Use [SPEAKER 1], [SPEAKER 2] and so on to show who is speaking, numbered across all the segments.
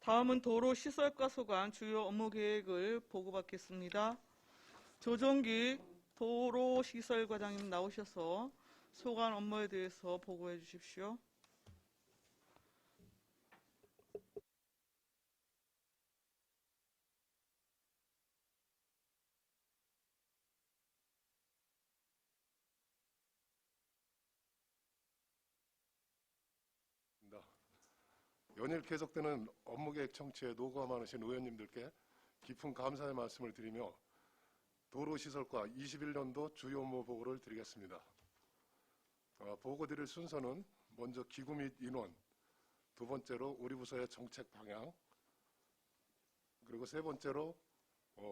[SPEAKER 1] 다음은 도로 시설과 소관 주요 업무 계획을 보고받겠습니다. 조정기 도로시설과장님 나오셔서 소관 업무에 대해서 보고해 주십시오.
[SPEAKER 2] 연일 계속되는 업무계획 청취에 노고가 많으신 의원님들께 깊은 감사의 말씀을 드리며 도로시설과 21년도 주요 업무 보고를 드리겠습니다. 보고 드릴 순서는 먼저 기구 및 인원, 두 번째로 우리 부서의 정책 방향, 그리고 세 번째로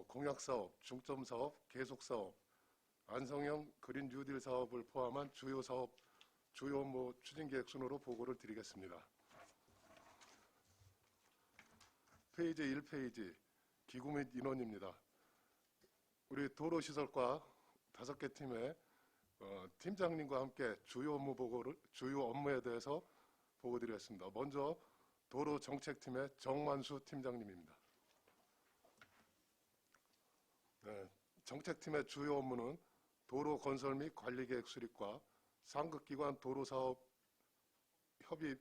[SPEAKER 2] 공약사업, 중점사업, 계속사업, 안성형 그린 뉴딜 사업을 포함한 주요 사업, 주요 업무 추진계획 순으로 보고를 드리겠습니다. 페이지 1페이지 기구 및 인원입니다. 우리 도로시설과 5개 팀의 팀장님과 함께 주요 업무에 대해서 보고 드리겠습니다. 먼저 도로정책팀의 정만수 팀장님입니다. 네, 정책팀의 주요 업무는 도로 건설 및 관리계획 수립과 상급기관 도로사업 협의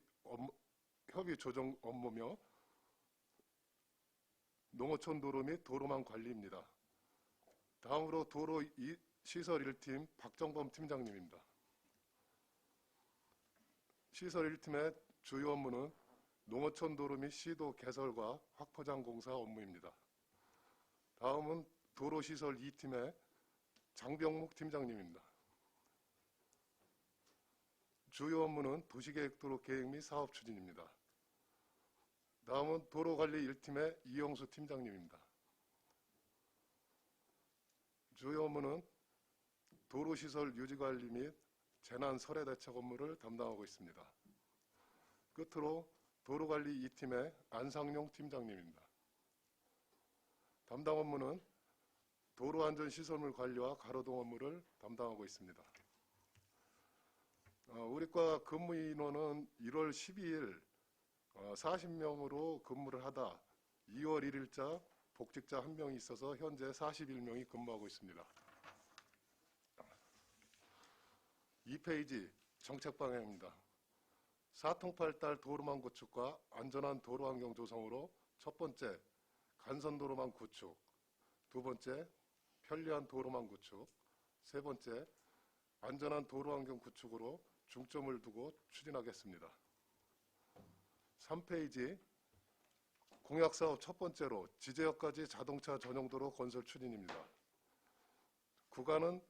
[SPEAKER 2] 조정 업무며 농어촌 도로 및 도로망 관리입니다. 다음으로 도로 시설 1팀 박정범 팀장님입니다. 시설 1팀의 주요 업무는 농어촌 도로 및 시도 개설과 확포장 공사 업무입니다. 다음은 도로시설 2팀의 장병묵 팀장님입니다. 주요 업무는 도시계획도로 계획 및 사업 추진입니다. 다음은 도로관리 1팀의 이영수 팀장님입니다. 주요 업무는 도로시설 유지관리 및 재난 설해 대책 업무를 담당하고 있습니다. 끝으로 도로관리 2팀의 안상용 팀장님입니다. 담당 업무는 도로안전시설물 관리와 가로등 업무를 담당하고 있습니다. 우리과 근무 인원은 1월 12일 40명으로 근무를 하다 2월 1일자 복직자 1명이 있어서 현재 41명이 근무하고 있습니다. 2페이지 정책 방향입니다. 사통팔달 도로망 구축과 안전한 도로환경 조성으로 첫 번째, 간선도로망 구축, 두 번째, 편리한 도로망 구축, 세 번째, 안전한 도로환경 구축으로 중점을 두고 추진하겠습니다. 3페이지 공약사업 첫 번째로 지제역까지 자동차 전용도로 건설 추진입니다. 구간은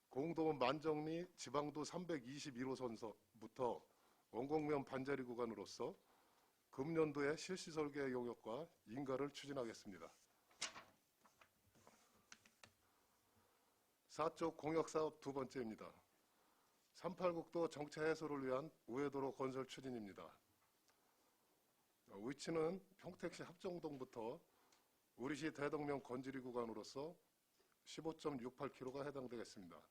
[SPEAKER 2] 공도 만정리 지방도 321호선부터 원곡면 반자리 구간으로서 금년도에 실시설계 용역과 인가를 추진하겠습니다. 4쪽 공약사업 두 번째입니다. 38국도 정체 해소를 위한 우회도로 건설 추진입니다. 위치는 평택시 합정동부터 우리시 대덕면 건지리 구간으로서 15.68km가 해당되겠습니다.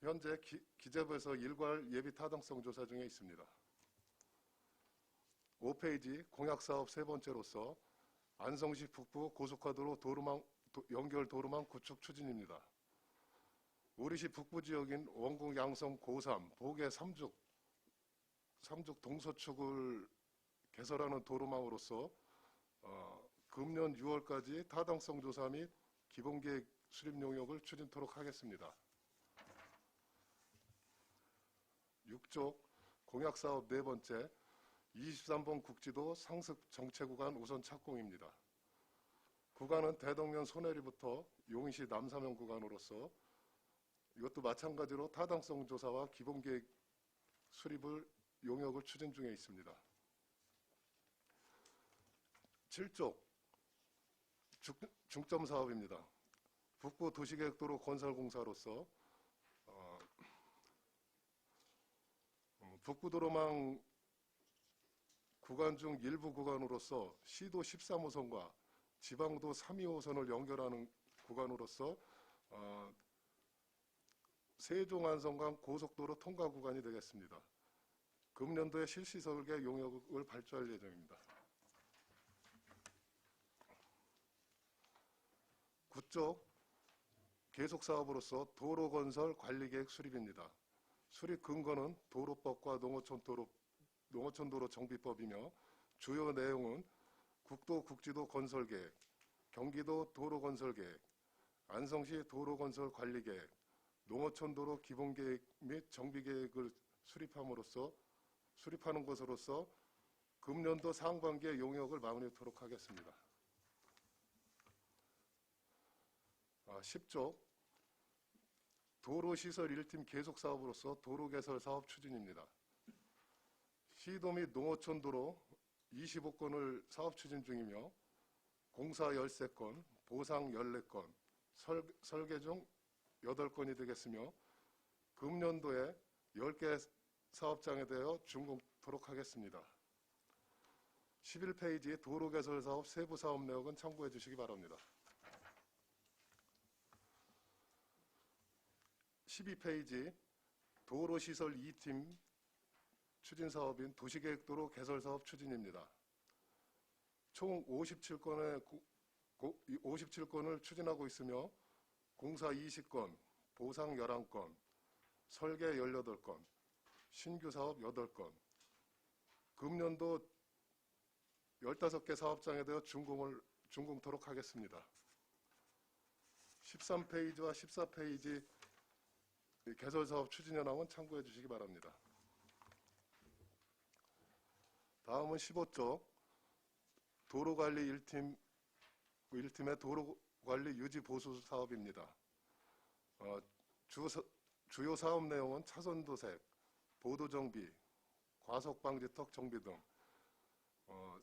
[SPEAKER 2] 현재 기재부에서 일괄 예비 타당성 조사 중에 있습니다. 5페이지 공약사업 세 번째로서 안성시 북부 고속화도로 연결 도로망 구축 추진입니다. 우리시 북부 지역인 원곡 양성 고3 보계 3죽 동서축을 개설하는 도로망으로서 금년 6월까지 타당성 조사 및 기본계획 수립 용역을 추진토록 하겠습니다. 6쪽 공약사업 네 번째 23번 국지도 상습 정체구간 우선 착공입니다. 구간은 대덕면 소내리부터 용인시 남사면 구간으로서 이것도 마찬가지로 타당성 조사와 기본계획 수립을 용역을 추진 중에 있습니다. 7쪽 중점 사업입니다. 북부 도시계획도로 건설공사로서 북부도로망 구간 중 일부 구간으로서 시도 13호선과 지방도 32호선을 연결하는 구간으로서 세종안성간 고속도로 통과 구간이 되겠습니다. 금년도에 실시설계 용역을 발주할 예정입니다. 6조 계속 사업으로서 도로 건설 관리 계획 수립입니다. 수립 근거는 도로법과 농어촌도로 정비법이며 주요 내용은 국도 국지도 건설 계획, 경기도 도로 건설 계획, 안성시 도로 건설 관리 계획, 농어촌도로 기본 계획 및 정비 계획을 수립하는 것으로서 금년도 상반기의 용역을 마무리하도록 하겠습니다. 10조 도로시설 1팀 계속 사업으로서 도로 개설 사업 추진입니다. 시도 및 농어촌 도로 25건을 사업 추진 중이며 공사 13건, 보상 14건, 설계 중 8건이 되겠으며 금년도에 10개 사업장에 대하여 준공토록 하겠습니다. 11페이지 도로 개설 사업 세부 사업 내역은 참고해 주시기 바랍니다. 12페이지 도로시설 2팀 추진 사업인 도시계획도로 개설 사업 추진입니다. 총 57건을 추진하고 있으며 공사 20건, 보상 11건, 설계 18건, 신규 사업 8건, 금년도 15개 사업장에 대해 준공토록 하겠습니다. 13페이지와 14페이지 개설사업 추진현황은 참고해 주시기 바랍니다. 다음은 15조 도로관리 1팀의 도로관리 유지 보수 사업입니다. 주요 사업 내용은 차선 도색, 보도 정비, 과속 방지턱 정비 등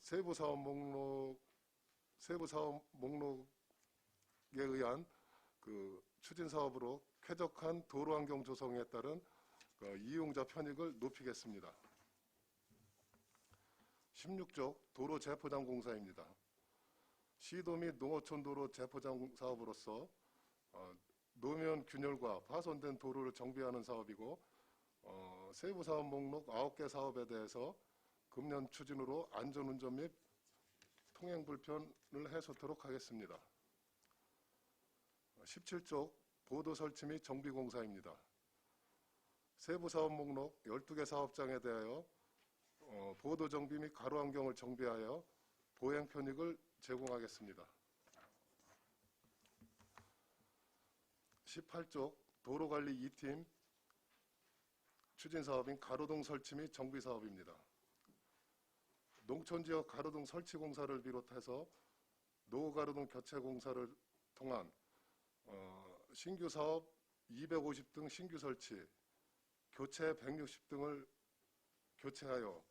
[SPEAKER 2] 세부 사업 목록에 의한 추진 사업으로 쾌적한 도로 환경 조성에 따른 이용자 편익을 높이겠습니다. 16조 도로 재포장 공사입니다. 시도 및 농어촌 도로 재포장 사업으로서 노면 균열과 파손된 도로를 정비하는 사업이고 세부 사업 목록 9개 사업에 대해서 금년 추진으로 안전운전 및 통행 불편을 해소토록 하겠습니다. 17조 보도 설치 및 정비 공사입니다. 세부 사업 목록 12개 사업장에 대하여 보도 정비 및 가로 환경을 정비하여 보행 편익을 제공하겠습니다. 18조 도로관리 2팀 추진 사업인 가로등 설치 및 정비 사업입니다. 농촌지역 가로등 설치 공사를 비롯해서 노후가로등 교체 공사를 통한 신규 사업 250등 신규 설치, 교체 160등을 교체하여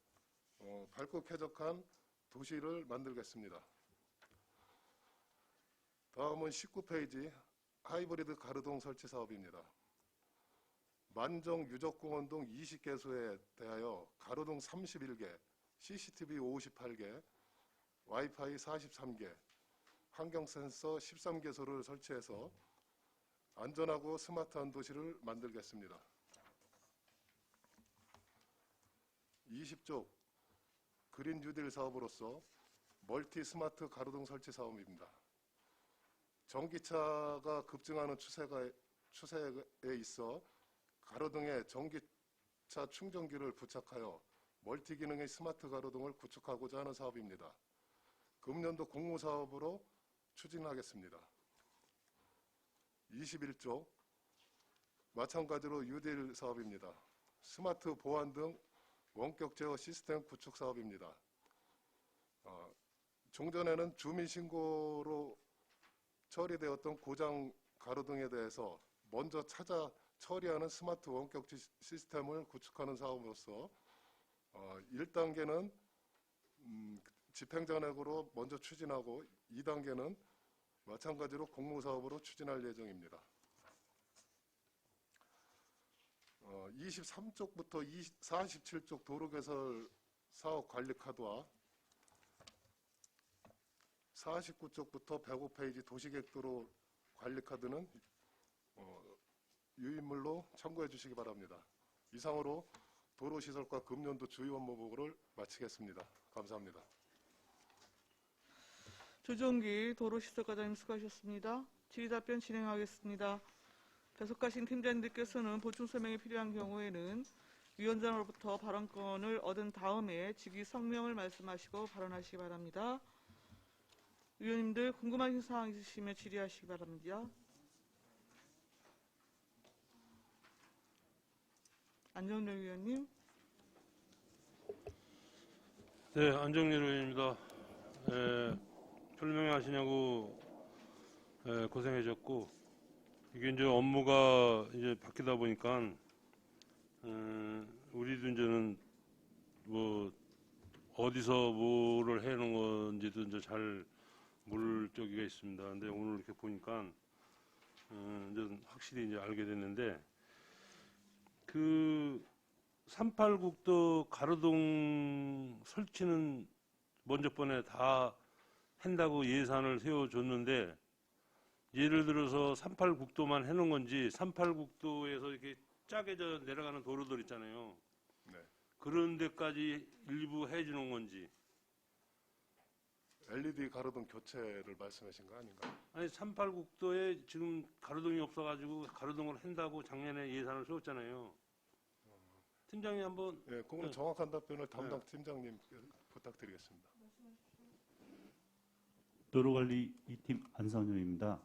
[SPEAKER 2] 밝고 쾌적한 도시를 만들겠습니다. 다음은 19페이지 하이브리드 가로등 설치 사업입니다. 만정 유적공원 등 20개소에 대하여 가로등 31개, CCTV 58개, 와이파이 43개, 환경센서 13개소를 설치해서 안전하고 스마트한 도시를 만들겠습니다. 20조 그린 뉴딜 사업으로서 멀티 스마트 가로등 설치 사업입니다. 전기차가 급증하는 추세에 있어 가로등에 전기차 충전기를 부착하여 멀티 기능의 스마트 가로등을 구축하고자 하는 사업입니다. 금년도 공모사업으로 추진하겠습니다. 21조 마찬가지로 뉴딜 사업입니다. 스마트 보안 등 원격 제어 시스템 구축 사업입니다. 종전에는 주민신고로 처리되었던 고장 가로등에 대해서 먼저 찾아 처리하는 스마트 원격 시스템을 구축하는 사업으로서 1단계는 집행전액으로 먼저 추진하고 2단계는 마찬가지로 공모사업으로 추진할 예정입니다. 23쪽부터 47쪽 도로개설 사업관리카드와 49쪽부터 105페이지 도시계획도로 관리카드는 유인물로 참고해 주시기 바랍니다. 이상으로 도로시설과 금년도 주요 업무 보고를 마치겠습니다. 감사합니다.
[SPEAKER 1] 조정기 도로시설과장님 수고하셨습니다. 질의 답변 진행하겠습니다. 배석하신 팀장님들께서는 보충 설명이 필요한 경우에는 위원장으로부터 발언권을 얻은 다음에 직위 성명을 말씀하시고 발언하시기 바랍니다. 위원님들 궁금하신 사항 있으시면 질의하시기 바랍니다. 안정열 위원님.
[SPEAKER 3] 네, 안정열 의원입니다. 설명하시냐고 고생하셨고, 이게 이제 업무가 이제 바뀌다 보니까 우리도 이제는 뭐 어디서 뭐를 해놓은 건지도 이제 잘 모를 적이가 있습니다. 근데 오늘 이렇게 보니까 이제 확실히 이제 알게 됐는데, 그 38국도 가로등 설치는 먼저 번에 다 한다고 예산을 세워줬는데, 예를 들어서 38국도만 해놓은 건지 38국도에서 이렇게 짜게져 내려가는 도로들 있잖아요.
[SPEAKER 2] 네.
[SPEAKER 3] 그런 데까지 일부 해주는 건지.
[SPEAKER 2] LED 가로등 교체를 말씀하신 거 아닌가요?
[SPEAKER 3] 아니 38국도에 지금 가로등이 없어가지고 가로등을 한다고 작년에 예산을 세웠잖아요. 팀장님 한번.
[SPEAKER 2] 네, 그거는
[SPEAKER 3] 네.
[SPEAKER 2] 정확한 답변을 담당 팀장님 부탁드리겠습니다.
[SPEAKER 4] 도로관리 2팀 안선효입니다.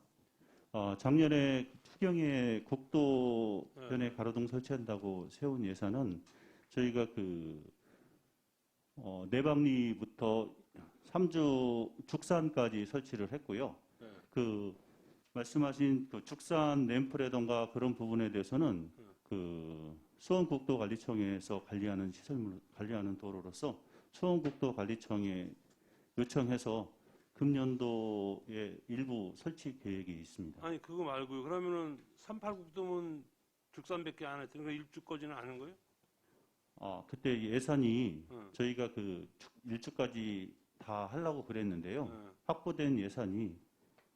[SPEAKER 4] 작년에 추경에 국도변에 가로등 설치한다고 세운 예산은 저희가 내방리부터 3주 죽산까지 설치를 했고요.
[SPEAKER 3] 네.
[SPEAKER 4] 그 말씀하신 그 죽산 램프라던가 그런 부분에 대해서는 그 수원국도관리청에서 관리하는 도로로서 수원국도관리청에 요청해서 금년도에 일부 설치 계획이 있습니다.
[SPEAKER 3] 아니 그거 말고요. 그러면은 38국도면 죽산밖에 안 했더니 그 일주까지는 안 한 거예요?
[SPEAKER 4] 그때 예산이
[SPEAKER 3] 응.
[SPEAKER 4] 저희가 그 일주까지 다 하려고 그랬는데요.
[SPEAKER 3] 응.
[SPEAKER 4] 확보된 예산이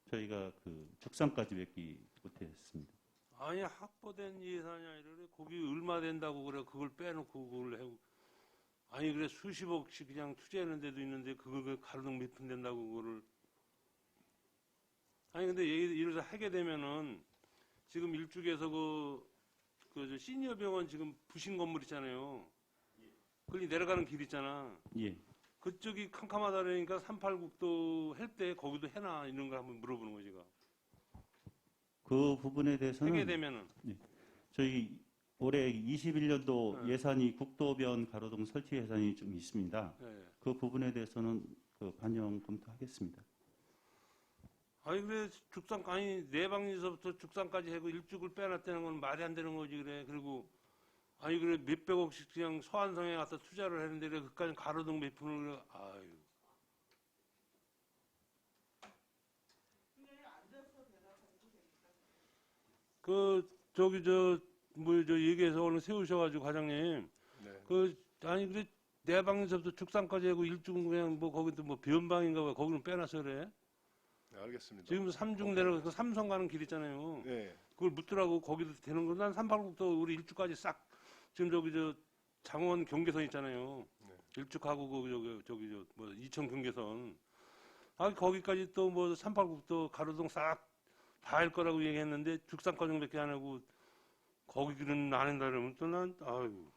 [SPEAKER 4] 저희가 그 죽산까지밖에 못했습니다.
[SPEAKER 3] 아니 확보된 예산이 아니라 그래. 거기 얼마 된다고 그래. 그걸 빼놓고 그걸 하고. 아니 그래 수십억씩 그냥 투자하는 데도 있는데 그걸 가로등 몇 푼 된다고 그거를. 아니 근데 이래서 하게 되면은 지금 일죽에서 저 시니어 병원 지금 부신 건물 있잖아요. 거기 내려가는 길 있잖아.
[SPEAKER 4] 예.
[SPEAKER 3] 그쪽이 캄캄하다 그러니까 38국도 할 때 거기도 해놔 이런 걸 한번 물어보는 거지. 제가.
[SPEAKER 4] 그 부분에 대해서는
[SPEAKER 3] 하게 되면은.
[SPEAKER 4] 저희 올해 21년도
[SPEAKER 3] 네.
[SPEAKER 4] 예산이 국도변 가로등 설치 예산이 좀 있습니다.
[SPEAKER 3] 예.
[SPEAKER 4] 그 부분에 대해서는 그 반영 검토하겠습니다.
[SPEAKER 3] 아니 그래 아니 내방에서부터 죽산까지 하고 일죽을 빼놨다는 건 말이 안 되는 거지 그래. 그리고 아니 그래 몇백억씩 그냥 소환성에 갖다 투자를 했는데 그래 그까지 가로등 몇 푼을 그래. 아유. 저 얘기해서 오늘 세우셔가지고 과장님
[SPEAKER 2] 네.
[SPEAKER 3] 아니 그래 내방에서부터 죽산까지 하고 일죽은 그냥 뭐 거기도 뭐 변방인가 봐 거기는 빼놨어 그래.
[SPEAKER 2] 네, 알겠습니다.
[SPEAKER 3] 지금 삼중 내려가서 삼성 가는 길 있잖아요.
[SPEAKER 2] 네.
[SPEAKER 3] 그걸 묻더라고 거기도 되는 거. 난 38국도 우리 일주까지 싹 지금 장원 경계선 있잖아요.
[SPEAKER 2] 네.
[SPEAKER 3] 일주하고 뭐 이천 경계선. 거기까지 또 뭐 38국도 가로등 싹 다 할 거라고 얘기했는데 죽산과정밖에 안 하고 거기는 안 한다 그러면 또 난 아유.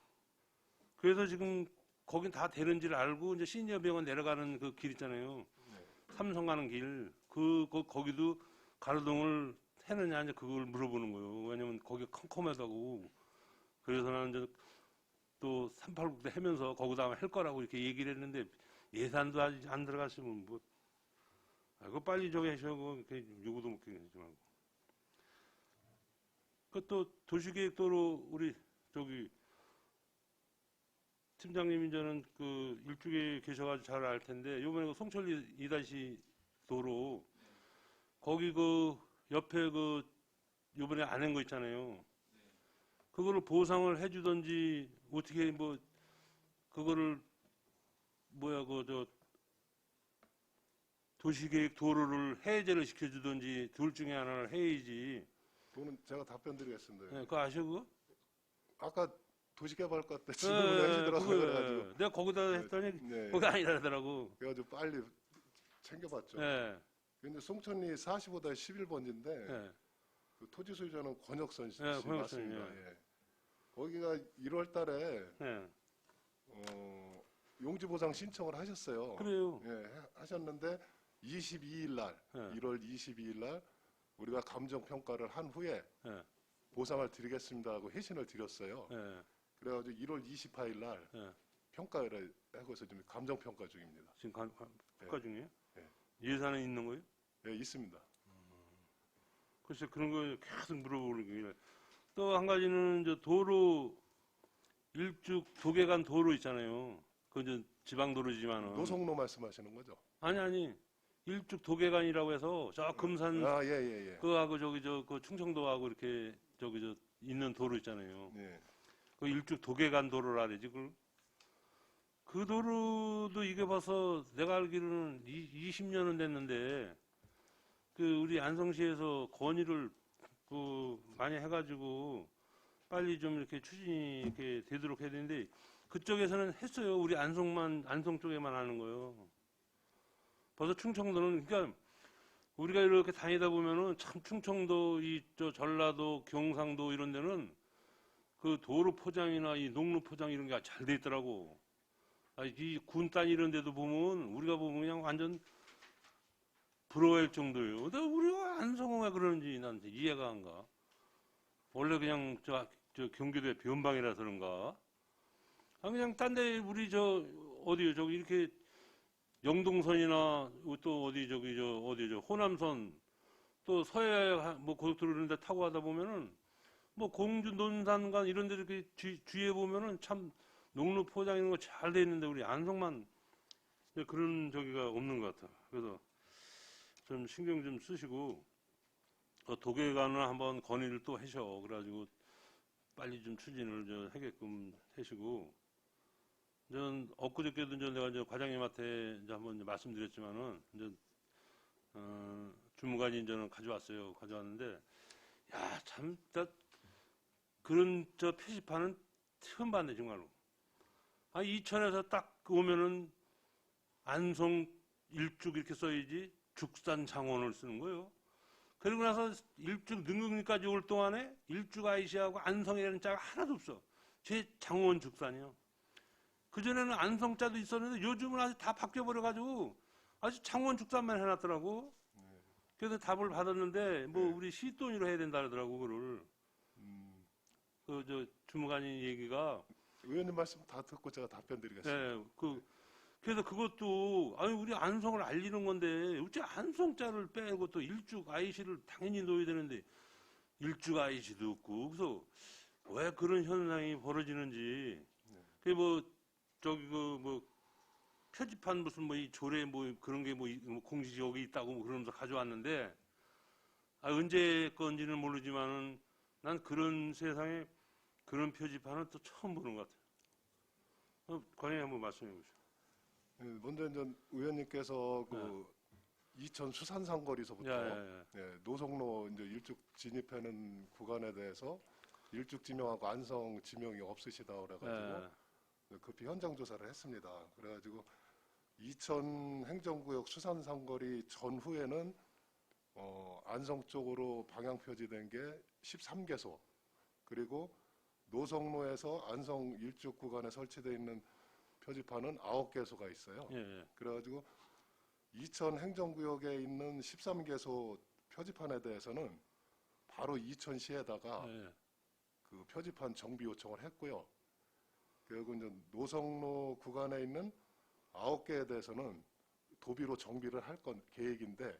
[SPEAKER 3] 그래서 지금 거긴 다 되는지를 알고 이제 시니어 병원 내려가는 그 길 있잖아요.
[SPEAKER 2] 네.
[SPEAKER 3] 삼성 가는 길 거기도 가로등을 해느냐 이제 그걸 물어보는 거예요. 왜냐면 거기 컴컴하다고. 그래서 나는 이제 또 38국도 하면서 거기다 할 거라고 이렇게 얘기를 했는데 예산도 아직 안 들어갔으면 뭐 그거 빨리 저기 하셔고 이렇게 요구도 못 하지 말고. 또 도시계획도로 우리 팀장님이 저는 그 일주에 계셔가지고 잘 알 텐데 요번에 그 송철리 2다시 도로 거기 그 옆에 그 요번에 안 한 거 있잖아요. 그거를 보상을 해주던지 어떻게 뭐 그거를 도시계획 도로를 해제를 시켜주던지 둘 중에 하나를 해야지.
[SPEAKER 2] 그거는 제가 답변 드리겠습니다.
[SPEAKER 3] 네, 그거 아셔 그거?
[SPEAKER 2] 아까 도시개발과 때 질문을 하시더라고요.
[SPEAKER 3] 그거,
[SPEAKER 2] 그래가지고.
[SPEAKER 3] 내가 거기다 했더니
[SPEAKER 2] 네.
[SPEAKER 3] 그거 아니라더라고.
[SPEAKER 2] 그래가지고 빨리 챙겨봤죠.
[SPEAKER 3] 네.
[SPEAKER 2] 근데 송천리 45-11번지인데
[SPEAKER 3] 예.
[SPEAKER 2] 그 토지 소유자는 권혁선 씨
[SPEAKER 3] 예, 권혁선,
[SPEAKER 2] 맞습니다.
[SPEAKER 3] 예.
[SPEAKER 2] 예. 거기가 1월 달에
[SPEAKER 3] 예.
[SPEAKER 2] 용지 보상 신청을 하셨어요.
[SPEAKER 3] 그래요.
[SPEAKER 2] 예, 하셨는데 22일 날,
[SPEAKER 3] 예.
[SPEAKER 2] 1월 22일 날 우리가 감정 평가를 한 후에
[SPEAKER 3] 예.
[SPEAKER 2] 보상을 드리겠습니다 하고 회신을 드렸어요.
[SPEAKER 3] 예.
[SPEAKER 2] 그래가지고 1월 28일 날
[SPEAKER 3] 예.
[SPEAKER 2] 평가를 하고서 지금 감정 평가 중입니다.
[SPEAKER 3] 지금 평가 중이에요?
[SPEAKER 2] 예.
[SPEAKER 3] 예산에 있는 거예요?
[SPEAKER 2] 예, 있습니다.
[SPEAKER 3] 글쎄 그런 거 계속 물어보길래 또 한 가지는 저 도로 일죽 도계간 도로 있잖아요. 그 이제 지방 도로지만은
[SPEAKER 2] 노송로 말씀하시는 거죠?
[SPEAKER 3] 아니 일죽 도계간이라고 해서 저 금산
[SPEAKER 2] 아, 예.
[SPEAKER 3] 그하고 저기 그 충청도하고 이렇게 저기 저 있는 도로 있잖아요.
[SPEAKER 2] 예.
[SPEAKER 3] 그 일죽 도계간 도로라 그러지 그 도로도 이게 봐서 내가 알기로는 20년은 됐는데 그 우리 안성시에서 건의를 그 많이 해가지고 빨리 좀 이렇게 추진이 이렇게 되도록 해야 되는데 그쪽에서는 했어요. 우리 안성 쪽에만 하는 거요. 벌써 충청도는 그러니까 우리가 이렇게 다니다 보면은 참 충청도 저 전라도 경상도 이런 데는 그 도로 포장이나 이 농로 포장 이런 게 잘 돼 있더라고. 이 군단 이런 데도 보면 우리가 보면 그냥 완전 부러워할 정도예요. 근데 우리가 안성은 왜 그러는지 난 이해가 안 가. 원래 그냥 저 경기도의 변방이라서 그런가? 그냥 딴 데 우리 어디요? 저기 이렇게 영동선이나 또 어디 어디죠? 호남선 또 서해 뭐 고속도로 이런 데 타고 가다 보면은 뭐 공주 논산간 이런 데 이렇게 주위에 보면은 참 농로 포장 이런 거 잘 돼 있는데 우리 안성만 그런 저기가 없는 것 같아. 그래서 좀 신경 좀 쓰시고 도계간을 한번 건의를 또 하셔. 그래가지고 빨리 좀 추진을 하게끔 하시고. 전 엊그저께도 내가 과장님한테 한번 말씀드렸지만은 주무관이 저는 가져왔어요. 가져왔는데 야 참 그런 표지판은 처음 봤네 정말로. 이천에서 딱 오면은 안성 일죽 이렇게 써야지 죽산 장원을 쓰는 거예요. 그리고 나서 일죽 능릉리까지 올 동안에 일죽 IC하고 안성이라는 자가 하나도 없어. 제 장원 죽산이요. 그전에는 안성자도 있었는데 요즘은 아주 다 바뀌어버려가지고 아주 장원 죽산만 해놨더라고. 그래서 답을 받았는데 뭐 우리 시돈으로 해야 된다 그러더라고 그거를. 주무관이 얘기가
[SPEAKER 2] 의원님 말씀 다 듣고 제가 답변 드리겠습니다.
[SPEAKER 3] 네, 그래서 그것도 우리 안성을 알리는 건데 어째 안성자를 빼고 또 일죽 IC를 당연히 넣어야 되는데 일죽 IC도 없고 그래서 왜 그런 현상이 벌어지는지 그게 표지판 무슨 이 조례 그런 게 공시지역이 있다고 그러면서 가져왔는데 언제 건지는 모르지만은 난 그런 세상에 그런 표지판은 또 처음 보는 것 같아요. 관장님 한번 말씀해 보시죠.
[SPEAKER 2] 먼저 이제 의원님께서 이천 수산상거리서부터 노송로 이제 일죽 진입하는 구간에 대해서 일죽 지명하고 안성 지명이 없으시다 그래가지고 급히 현장 조사를 했습니다. 그래가지고 이천 행정구역 수산상거리 전후에는 안성 쪽으로 방향 표지된 게 13개소 그리고 노성로에서 안성 일죽 구간에 설치되어 있는 표지판은 9개소가 있어요. 그래가지고 이천 행정구역에 있는 13개소 표지판에 대해서는 바로 이천시에다가 그 표지판 정비 요청을 했고요. 그리고 이제 노성로 구간에 있는 9개에 대해서는 도비로 정비를 할 계획인데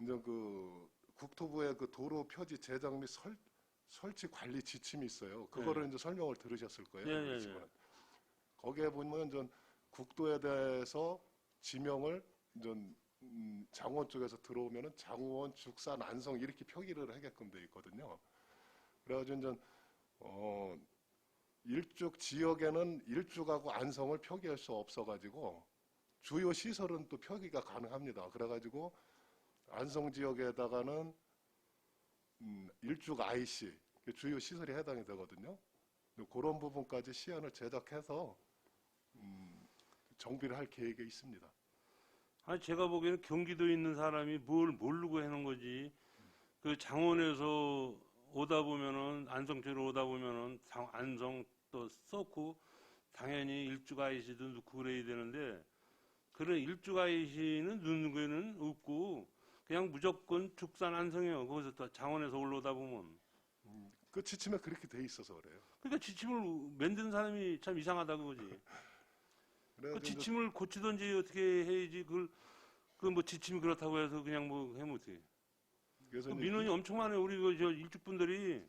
[SPEAKER 2] 이제 그 국토부의 그 도로 표지 제작 및 설치 관리 지침이 있어요. 그거를 이제 설명을 들으셨을 거예요. 거기에 보면 전 국도에 대해서 지명을 장원 쪽에서 들어오면은 장원, 죽산, 안성 이렇게 표기를 하게끔 돼 있거든요. 그래가지고 이제 일죽 지역에는 일죽하고 안성을 표기할 수 없어가지고 주요 시설은 또 표기가 가능합니다. 그래가지고 안성 지역에다가는 일죽 IC 주요 시설이 해당이 되거든요. 그런 부분까지 시안을 제작해서 정비를 할 계획에 있습니다.
[SPEAKER 3] 아니 제가 보기에는 경기도에 있는 사람이 뭘 모르고 해놓은 거지. 그 장원에서 오다 보면은 안성 쪽으로 오다 보면은 안성 또 쌓고 당연히 일주가이시도 넣고 그래야 되는데 그런 일주가이시는 넣는 거는 없고 그냥 무조건 죽산 안성이에요. 거기서 또 장원에서 올라오다 보면.
[SPEAKER 2] 그 지침에 그렇게 돼 있어서 그래요.
[SPEAKER 3] 그러니까 지침을 만든 사람이 참 이상하다 그거지. 그
[SPEAKER 2] 그래가지고 이제
[SPEAKER 3] 지침을 고치든지 어떻게 해야지 그 뭐 지침이 그렇다고 해서 그냥 뭐 하면 어떻게.
[SPEAKER 2] 그래서
[SPEAKER 3] 그
[SPEAKER 2] 이제
[SPEAKER 3] 민원이 엄청 많아요. 우리 저 일죽분들이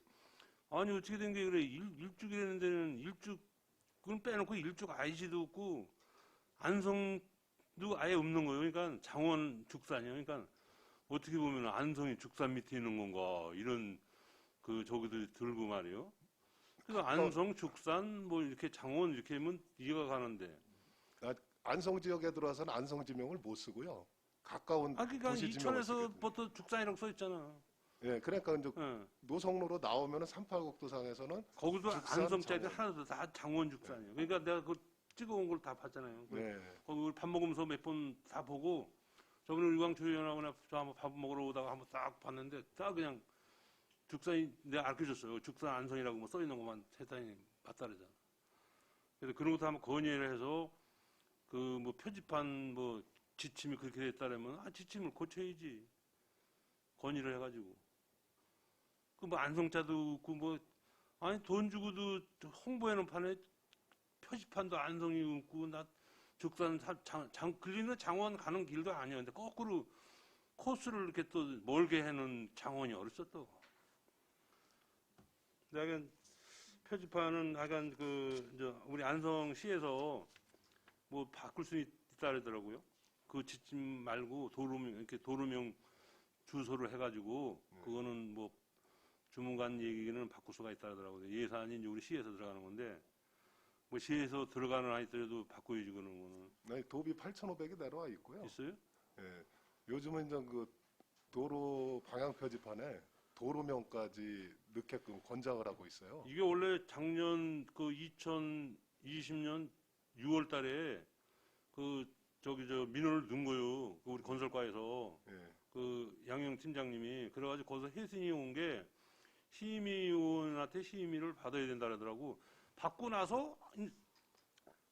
[SPEAKER 3] 아니 어떻게 된 게 그래 일죽이라는 데는 일죽은 빼놓고 일죽 아이시도 없고 안성도 아예 없는 거예요. 그러니까 장원 죽산이에요. 그러니까 어떻게 보면 안성이 죽산 밑에 있는 건가 이런 그 저기도 들고 말이에요. 그래서 안성 죽산 뭐 이렇게 장원 이렇게 하면 이해가 가는데
[SPEAKER 2] 안성 지역에 들어와서는 안성 지명을 못 쓰고요. 가까운
[SPEAKER 3] 그러니까
[SPEAKER 2] 도시 지명을 쓰게 돼요.
[SPEAKER 3] 이천에서부터 죽산이라고 써 있잖아.
[SPEAKER 2] 예, 그러니까 이제
[SPEAKER 3] 예.
[SPEAKER 2] 노성로로 나오면은 38국도상에서는
[SPEAKER 3] 거기도
[SPEAKER 2] 죽산,
[SPEAKER 3] 안성자리
[SPEAKER 2] 장원.
[SPEAKER 3] 하나도 다 장원 죽산이에요. 그러니까 내가 그 찍어온 걸 다 봤잖아요.
[SPEAKER 2] 네.
[SPEAKER 3] 거기 우리 밥 먹으면서 몇 번 다 보고 저번에 의광초 의원하고 저 한번 밥 먹으러 오다가 한번 딱 봤는데 딱 그냥 죽산이 내가 알려줬어요. 죽산 안성이라고 뭐 써 있는 것만 세상에 맞다르잖아. 그래서 그런 것도 한번 건의를 해서 그 뭐 표지판 뭐 지침이 그렇게 됐다라면 지침을 고쳐야지. 건의를 해가지고. 그 뭐 안성자도 없고 뭐 아니 돈 주고도 홍보해놓은 판에 표지판도 안성이 없고 나 죽산 글리는 장원 가는 길도 아니야. 근데 거꾸로 코스를 이렇게 또 멀게 해놓은 장원이 어딨어 또. 내가 표지판은 하여간 이제 우리 안성시에서 뭐 바꿀 수 있다 그러더라고요. 그 지침 말고 도로명 주소를 해가지고 그거는 뭐 주문관 얘기는 바꿀 수가 있다 그러더라고요. 예산이 이제 우리 시에서 들어가는 건데 뭐 시에서 들어가는 아이들도 바꿔야지 그런 거는.
[SPEAKER 2] 네, 도비 8,500이 내려와 있고요.
[SPEAKER 3] 있어요?
[SPEAKER 2] 예, 요즘은 이제 그 도로 방향 표지판에 도로명까지 넣게끔 권장을 하고 있어요.
[SPEAKER 3] 이게 원래 작년 그 2020년 6월 달에 저기 민원을 넣은 거예요. 그 우리 건설과에서.
[SPEAKER 2] 예,
[SPEAKER 3] 그 양영 팀장님이 그래가지고 거기서 해신이 온 게 시의원한테 시의를 받아야 된다 그러더라고. 받고 나서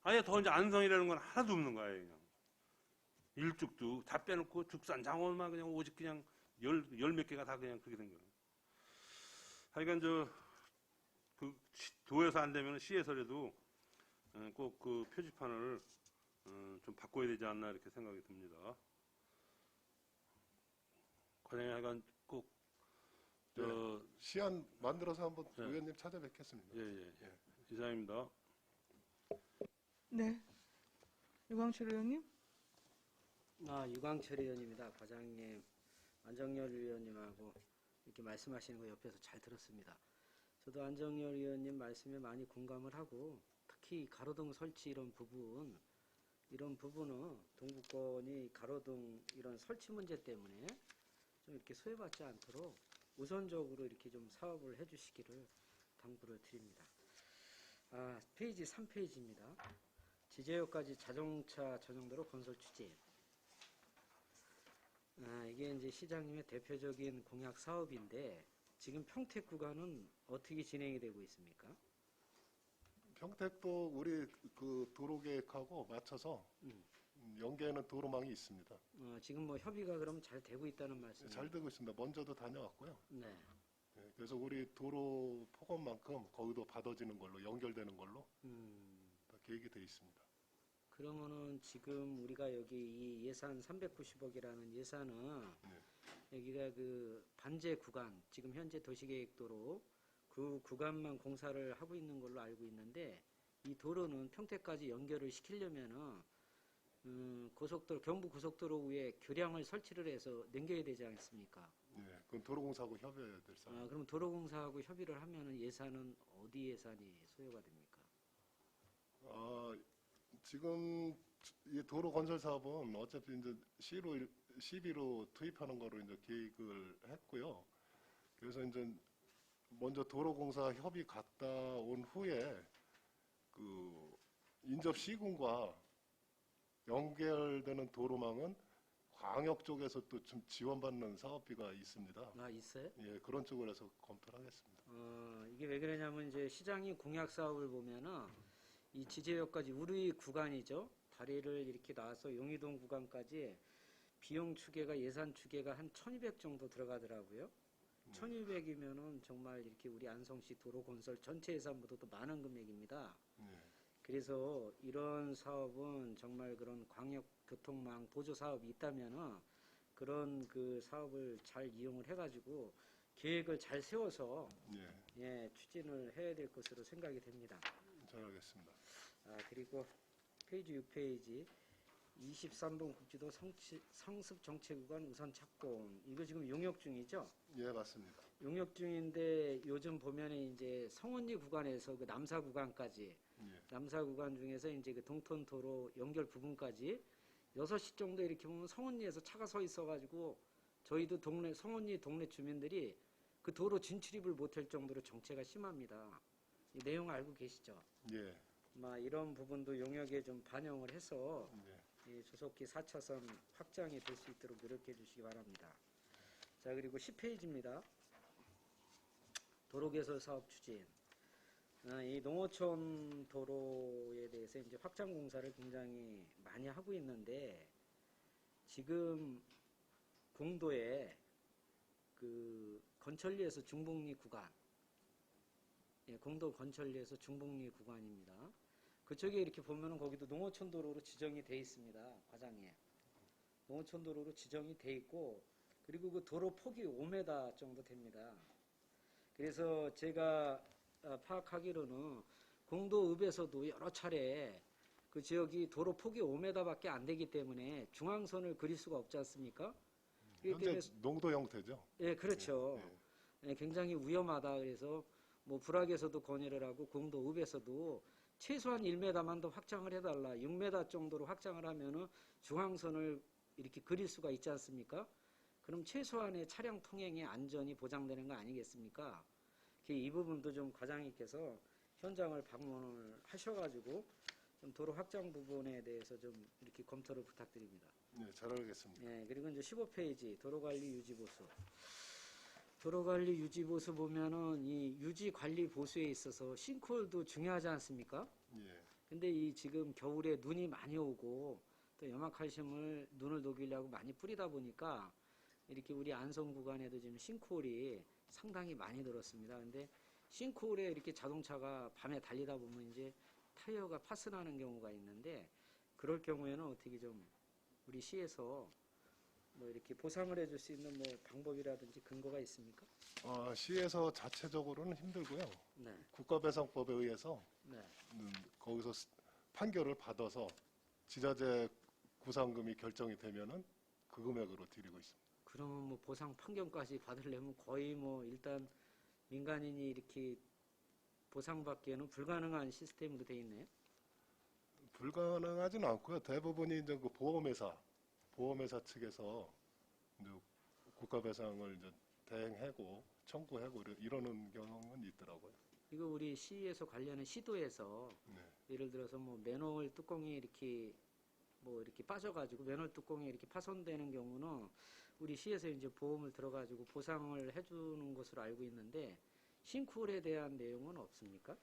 [SPEAKER 3] 아예 더 이제 안성이라는 건 하나도 없는 거예요. 그냥 일죽도 다 빼놓고 죽산 장원만 그냥 오직 그냥 열 몇 개가 다 그냥 그렇게 된 거예요. 하여간 그 도에서 안 되면 시에서라도 꼭 그 표지판을 좀 바꿔야 되지 않나 이렇게 생각이 듭니다. 과장님 하여간 꼭
[SPEAKER 2] 시안 만들어서 한번
[SPEAKER 3] 네.
[SPEAKER 2] 의원님 찾아뵙겠습니다.
[SPEAKER 3] 예. 이상입니다.
[SPEAKER 1] 네. 유광철 의원님.
[SPEAKER 5] 유광철 의원입니다. 과장님, 안정열 의원님하고 이렇게 말씀하시는 거 옆에서 잘 들었습니다. 저도 안정열 의원님 말씀에 많이 공감을 하고 특히 가로등 설치 이런 부분은 동부권이 가로등 이런 설치 문제 때문에 좀 이렇게 소외받지 않도록 우선적으로 이렇게 좀 사업을 해주시기를 당부를 드립니다. 페이지 3페이지입니다. 지제역까지 자동차 전용도로 건설 추진. 이게 이제 시장님의 대표적인 공약 사업인데 지금 평택 구간은 어떻게 진행이 되고 있습니까?
[SPEAKER 2] 평택도 우리 그 도로 계획하고 맞춰서 연계하는 도로망이 있습니다.
[SPEAKER 5] 지금 뭐 협의가 그럼 잘 되고 있다는 말씀?
[SPEAKER 2] 잘 되고 있습니다. 먼저도 다녀왔고요.
[SPEAKER 5] 네.
[SPEAKER 2] 예, 그래서 우리 도로 폭원만큼 거기도 받아지는 걸로 연결되는 걸로 다 계획이 되어 있습니다.
[SPEAKER 5] 그러면은 지금 우리가 여기 이 예산 390억이라는 예산은
[SPEAKER 2] 네.
[SPEAKER 5] 여기가 그 반제 구간, 지금 현재 도시계획도로 그 구간만 공사를 하고 있는 걸로 알고 있는데 이 도로는 평택까지 연결을 시키려면은 고속도로, 경부 고속도로 위에 교량을 설치를 해서 넘겨야 되지 않습니까?
[SPEAKER 2] 예, 그건 도로공사하고 협의해야 될 사항.
[SPEAKER 5] 그럼 도로공사하고 협의를 하면은 예산은 어디 예산이 소요가 됩니까?
[SPEAKER 2] 지금 이 도로 건설 사업은 어차피 이제 시비로 투입하는 거로 이제 계획을 했고요. 그래서 이제 먼저 도로공사 협의 갔다 온 후에 그 인접 시군과 연결되는 도로망은 광역 쪽에서 또 좀 지원받는 사업비가 있습니다.
[SPEAKER 5] 아, 있어요?
[SPEAKER 2] 예, 그런 쪽으로 해서 검토를 하겠습니다.
[SPEAKER 5] 이게 왜 그러냐면 이제 시장이 공약 사업을 보면은 이 지제역까지 우리 구간이죠. 다리를 이렇게 나와서 용의동 구간까지 비용 추계가 예산 추계가 한 1,200 정도 들어가더라고요. 1,200이면은 정말 이렇게 우리 안성시 도로 건설 전체 예산보다도 많은 금액입니다.
[SPEAKER 2] 예,
[SPEAKER 5] 그래서 이런 사업은 정말 그런 광역 교통망 보조 사업이 있다면은 그런 그 사업을 잘 이용을 해가지고 계획을 잘 세워서
[SPEAKER 2] 예,
[SPEAKER 5] 예, 추진을 해야 될 것으로 생각이 됩니다.
[SPEAKER 2] 잘 알겠습니다.
[SPEAKER 5] 그리고 페이지 6페이지 23번 국지도 성습 정체 구간 우선 착공. 이거 지금 용역 중이죠?
[SPEAKER 2] 예, 맞습니다.
[SPEAKER 5] 용역 중인데 요즘 보면은 이제 성원리 구간에서 그 남사 구간까지
[SPEAKER 2] 예,
[SPEAKER 5] 남사 구간 중에서 이제 그 동톤도로 연결 부분까지 6시 정도 이렇게 보면 성원리에서 차가 서 있어가지고 저희도 성원리 동네 주민들이 그 도로 진출입을 못할 정도로 정체가 심합니다. 이 내용 알고 계시죠?
[SPEAKER 2] 예,
[SPEAKER 5] 이런 부분도 용역에 좀 반영을 해서
[SPEAKER 2] 예.
[SPEAKER 5] 이 조속히 4차선 확장이 될 수 있도록 노력해 주시기 바랍니다. 자, 그리고 10페이지입니다. 도로개설 사업 추진. 이 농어촌 도로에 대해서 이제 확장 공사를 굉장히 많이 하고 있는데 지금 공도에 그 건천리에서 중복리 구간, 공도 건천리에서 중복리 구간입니다. 그쪽에 이렇게 보면은 거기도 농어촌 도로로 지정이 돼 있습니다. 과장에 농어촌 도로로 지정이 돼 있고 그리고 그 도로 폭이 5m 정도 됩니다. 그래서 제가 파악하기로는 공도읍에서도 여러 차례 그 지역이 도로 폭이 5m밖에 안 되기 때문에 중앙선을 그릴 수가 없지 않습니까? 그렇기
[SPEAKER 2] 현재
[SPEAKER 5] 때문에
[SPEAKER 2] 농도 형태죠.
[SPEAKER 5] 예, 그렇죠.
[SPEAKER 2] 예,
[SPEAKER 5] 예, 굉장히 위험하다. 그래서 뭐 불악에서도 건의를 하고 공도읍에서도 최소한 1m만 더 확장을 해달라. 6m 정도로 확장을 하면은 중앙선을 이렇게 그릴 수가 있지 않습니까? 그럼 최소한의 차량 통행의 안전이 보장되는 거 아니겠습니까? 이 부분도 좀 과장님께서 현장을 방문을 하셔가지고 좀 도로 확장 부분에 대해서 좀 이렇게 검토를 부탁드립니다.
[SPEAKER 2] 예, 잘 알겠습니다.
[SPEAKER 5] 예, 그리고 이제 15페이지 도로관리 유지보수. 도로관리 유지보수 보면은 이 유지관리 보수에 있어서 싱크홀도 중요하지 않습니까?
[SPEAKER 2] 예,
[SPEAKER 5] 근데 이 지금 겨울에 눈이 많이 오고 또 염화칼슘을 눈을 녹이려고 많이 뿌리다 보니까 이렇게 우리 안성 구간에도 지금 싱크홀이 상당히 많이 들었습니다. 근데 싱크홀에 이렇게 자동차가 밤에 달리다 보면 이제 타이어가 파손하는 경우가 있는데 그럴 경우에는 어떻게 좀 우리 시에서 뭐 이렇게 보상을 해줄 수 있는 뭐 방법이라든지 근거가 있습니까?
[SPEAKER 2] 시에서 자체적으로는 힘들고요.
[SPEAKER 5] 네,
[SPEAKER 2] 국가배상법에 의해서
[SPEAKER 5] 네.
[SPEAKER 2] 거기서 판결을 받아서 지자재 구상금이 결정이 되면은 그 금액으로 드리고 있습니다.
[SPEAKER 5] 그러면 뭐 보상 판결까지 받으려면 거의 뭐 일단 민간인이 이렇게 보상받기에는 불가능한 시스템으로 돼 있네요.
[SPEAKER 2] 불가능하지는 않고요. 대부분이 이제 그 보험회사 측에서 이제 국가배상을 이제 대행하고 청구하고 이러는 경우는 있더라고요.
[SPEAKER 5] 이거 우리 시에서 관련한 시도에서
[SPEAKER 2] 네.
[SPEAKER 5] 예를 들어서 뭐 맨홀 뚜껑이 이렇게 뭐 이렇게 빠져가지고 맨홀 뚜껑이 이렇게 파손되는 경우는 우리 시에서 이제 보험을 들어가지고 보상을 해주는 것으로 알고 있는데 싱크홀에 대한 내용은 없습니까?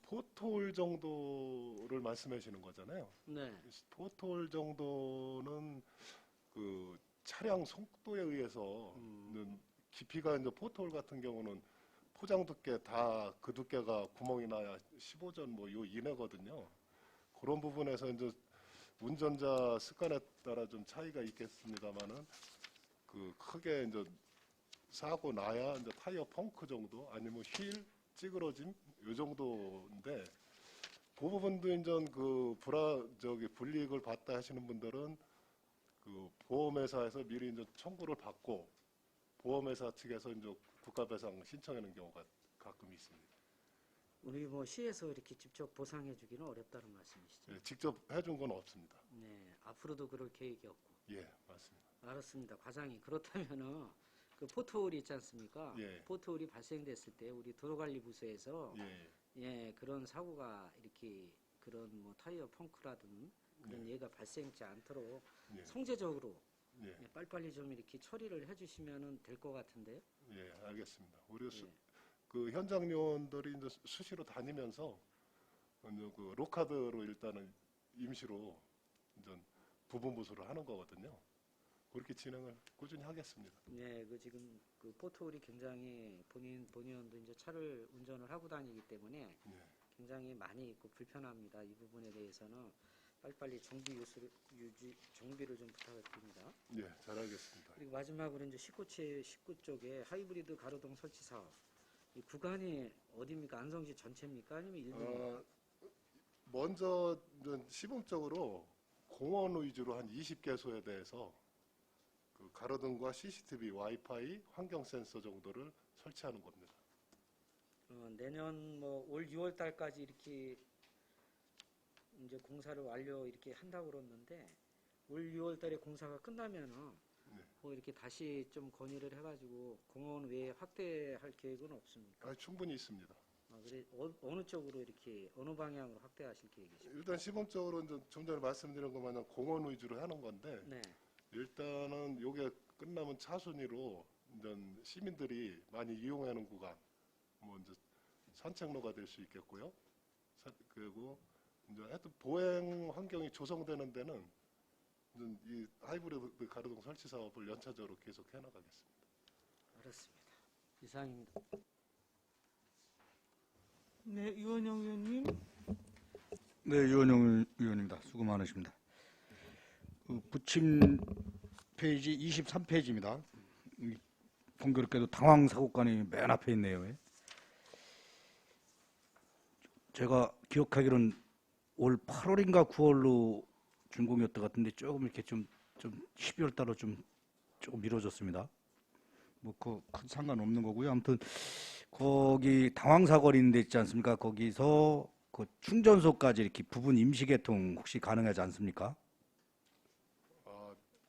[SPEAKER 2] 포트홀 정도를 말씀하시는 거잖아요.
[SPEAKER 5] 네.
[SPEAKER 2] 포트홀 정도는 그 차량 속도에 의해서 깊이가 이제 포트홀 같은 경우는 포장 두께 다 그 두께가 구멍이 나야 15전 뭐 요 이내거든요. 그런 부분에서 이제 운전자 습관에 따라 좀 차이가 있겠습니다만은 그 크게 이제 사고 나야 이제 타이어 펑크 정도 아니면 휠 찌그러짐 요 정도인데 그 부분도 이제 그 불이익을 받다 하시는 분들은 그 보험회사에서 미리 이제 청구를 받고 보험회사 측에서 이제 국가배상 신청하는 경우가 가끔 있습니다.
[SPEAKER 5] 우리 뭐 시에서 이렇게 직접 보상해주기는 어렵다는 말씀이시죠?
[SPEAKER 2] 예, 직접 해준 건 없습니다.
[SPEAKER 5] 네. 앞으로도 그럴 계획이 없고.
[SPEAKER 2] 예, 맞습니다.
[SPEAKER 5] 알았습니다. 과장이 그렇다면은 그 포트홀이 있지 않습니까?
[SPEAKER 2] 예.
[SPEAKER 5] 포트홀이 발생됐을 때 우리 도로관리부서에서
[SPEAKER 2] 예,
[SPEAKER 5] 예, 그런 사고가 이렇게 그런 뭐 타이어 펑크라든 그런
[SPEAKER 2] 예.
[SPEAKER 5] 예가 발생치 않도록
[SPEAKER 2] 예.
[SPEAKER 5] 성제적으로
[SPEAKER 2] 예.
[SPEAKER 5] 빨리빨리 좀 이렇게 처리를 해주시면 될 것 같은데요.
[SPEAKER 2] 예, 알겠습니다. 우리
[SPEAKER 5] 예.
[SPEAKER 2] 그 현장 요원들이 이제 수시로 다니면서 이제 그 로카드로 일단은 임시로 이제 부분 보수를 하는 거거든요. 그렇게 진행을 꾸준히 하겠습니다.
[SPEAKER 5] 네, 그 지금 그 포토홀이 굉장히 본의원도 이제 차를 운전을 하고 다니기 때문에
[SPEAKER 2] 예.
[SPEAKER 5] 굉장히 많이 있고 불편합니다. 이 부분에 대해서는 빨리빨리 정비를 좀 부탁을 드립니다.
[SPEAKER 2] 예, 잘 알겠습니다.
[SPEAKER 5] 그리고 마지막으로 이제 19 쪽에 하이브리드 가로등 설치 사업. 이 구간이 어디입니까? 안성시 전체입니까? 아니면 일부입니까?
[SPEAKER 2] 먼저 이제 시범적으로 공원 위주로 한 20개소에 대해서 그 가로등과 CCTV, 와이파이, 환경 센서 정도를 설치하는 겁니다.
[SPEAKER 5] 내년 뭐 올 6월 달까지 이렇게 이제 공사를 완료 이렇게 한다고 그러는데 올 6월 달에 공사가 끝나면은
[SPEAKER 2] 네.
[SPEAKER 5] 뭐 이렇게 다시 좀 건의를 해가지고 공원 외에 확대할 계획은 없습니까?
[SPEAKER 2] 충분히 있습니다.
[SPEAKER 5] 그래 어느 쪽으로 이렇게 어느 방향으로 확대하실 계획이십니까?
[SPEAKER 2] 일단 시범적으로 이제 좀 전에 말씀드린 것 마냥 공원 위주로 하는 건데
[SPEAKER 5] 네,
[SPEAKER 2] 일단은 요게 끝나면 차순위로 이제 시민들이 많이 이용하는 구간, 뭐 이제 산책로가 될 수 있겠고요. 그리고 이제 하여튼 보행 환경이 조성되는 데는 이제 이 하이브리드 가로등 설치 사업을 연차적으로 계속 해나가겠습니다.
[SPEAKER 5] 알았습니다. 이상입니다.
[SPEAKER 1] 네, 유원영 의원님.
[SPEAKER 6] 네, 유원영 의원입니다. 수고 많으십니다. 그 부침 페이지 23페이지입니다. 공교롭게도 당황사고관이 맨 앞에 있네요. 제가 기억하기로는 올 8월인가 9월로 준공이었던 것 같은데 조금 이렇게 좀 12월 달로 조금 미뤄졌습니다. 뭐 그 큰 상관없는 거고요. 아무튼 거기 당황사거리 있는 데 있지 않습니까? 거기서 그 충전소까지 이렇게 부분 임시 개통 혹시 가능하지 않습니까?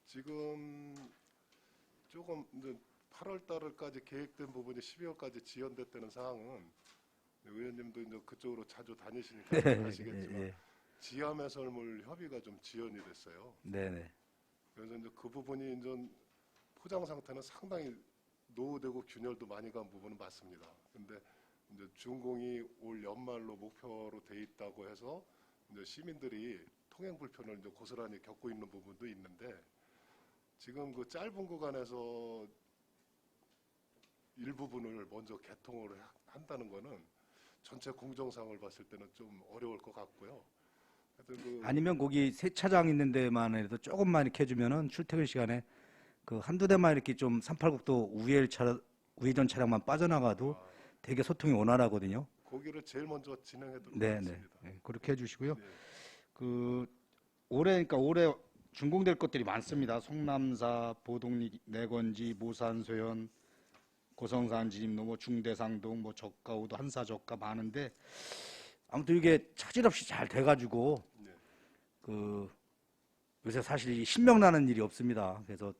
[SPEAKER 2] 지금 조금 이제 8월 달까지 계획된 부분이 12월까지 지연됐다는 사항은 의원님도 이제 그쪽으로 자주 다니시니까 아시겠지만 지하매설물 협의가 좀 지연이 됐어요.
[SPEAKER 6] 네네.
[SPEAKER 2] 그래서 이제 그 부분이 이제 포장 상태는 상당히 노후되고 균열도 많이 간 부분은 맞습니다. 근데 이제 준공이 올 연말로 목표로 돼 있다고 해서 이제 시민들이 통행 불편을 이제 고스란히 겪고 있는 부분도 있는데 지금 그 짧은 구간에서 일부분을 먼저 개통을 한다는 거는 전체 공정상을 봤을 때는 좀 어려울 것 같고요. 하여튼
[SPEAKER 6] 아니면 거기 세차장 있는 데만 해도 조금만 이렇게 해주면은 출퇴근 시간에 그 한두 대만 이렇게 좀 380도 우회전 차량만 빠져나가도 되게 소통이 원활하거든요.
[SPEAKER 2] 거기를 제일 먼저 진행해도록
[SPEAKER 6] 네네.
[SPEAKER 2] 하겠습니다.
[SPEAKER 6] 네, 그렇게 해주시고요.
[SPEAKER 2] 네.
[SPEAKER 6] 그 올해 준공될 것들이 많습니다. 송남사, 보동리, 내건지, 모산소연, 고성산 진입로, 중대상동, 저가우도, 한사저가 많은데 아무튼 이게 차질 없이 잘 돼가지고
[SPEAKER 2] 네.
[SPEAKER 6] 그 요새 사실 신명 나는 일이 없습니다. 그래서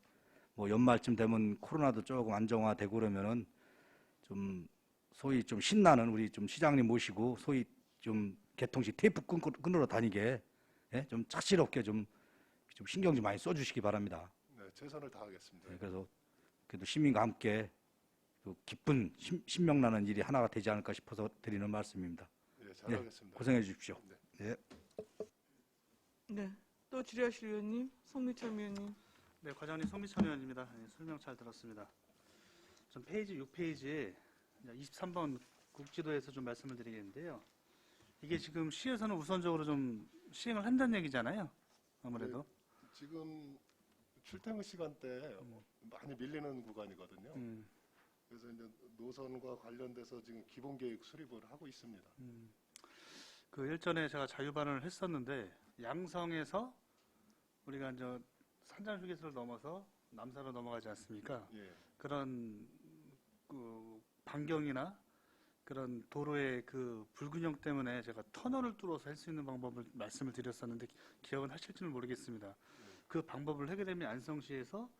[SPEAKER 6] 뭐 연말쯤 되면 코로나도 조금 안정화되고 그러면은 좀 소위 좀 신나는 우리 좀 시장님 모시고 소위 좀 개통식 테이프 끊으러 다니게 좀 착실없게 좀 신경 좀 많이 써주시기 바랍니다.
[SPEAKER 2] 네, 최선을 다하겠습니다.
[SPEAKER 6] 네, 그래서 그래도 시민과 함께 그 기쁜 신명나는 일이 하나가 되지 않을까 싶어서 드리는 말씀입니다.
[SPEAKER 2] 네, 잘하겠습니다.
[SPEAKER 6] 고생해 주십시오.
[SPEAKER 2] 네.
[SPEAKER 1] 네, 또 질의하실 의원님, 송미찬 의원님.
[SPEAKER 7] 네, 과장님 송미찬 의원입니다. 네, 설명 잘 들었습니다. 전 페이지 6페이지에 23번 국지도에서 좀 말씀을 드리겠는데요. 이게 지금 시에서는 우선적으로 좀 시행을 한다는 얘기잖아요. 아무래도.
[SPEAKER 2] 지금 출퇴근 시간대에 많이 밀리는 구간이거든요. 그래서 이제 노선과 관련돼서 지금 기본 계획 수립을 하고 있습니다.
[SPEAKER 7] 그 일전에 제가 자유반을 했었는데 양성에서 우리가 이제 산장휴게소를 넘어서 남사로 넘어가지 않습니까?
[SPEAKER 2] 예.
[SPEAKER 7] 그런 그 반경이나 그런 도로의 그 불균형 때문에 제가 터널을 뚫어서 할 수 있는 방법을 말씀을 드렸었는데 기억은 하실지는 모르겠습니다. 그 방법을 하게 되면 안성시에서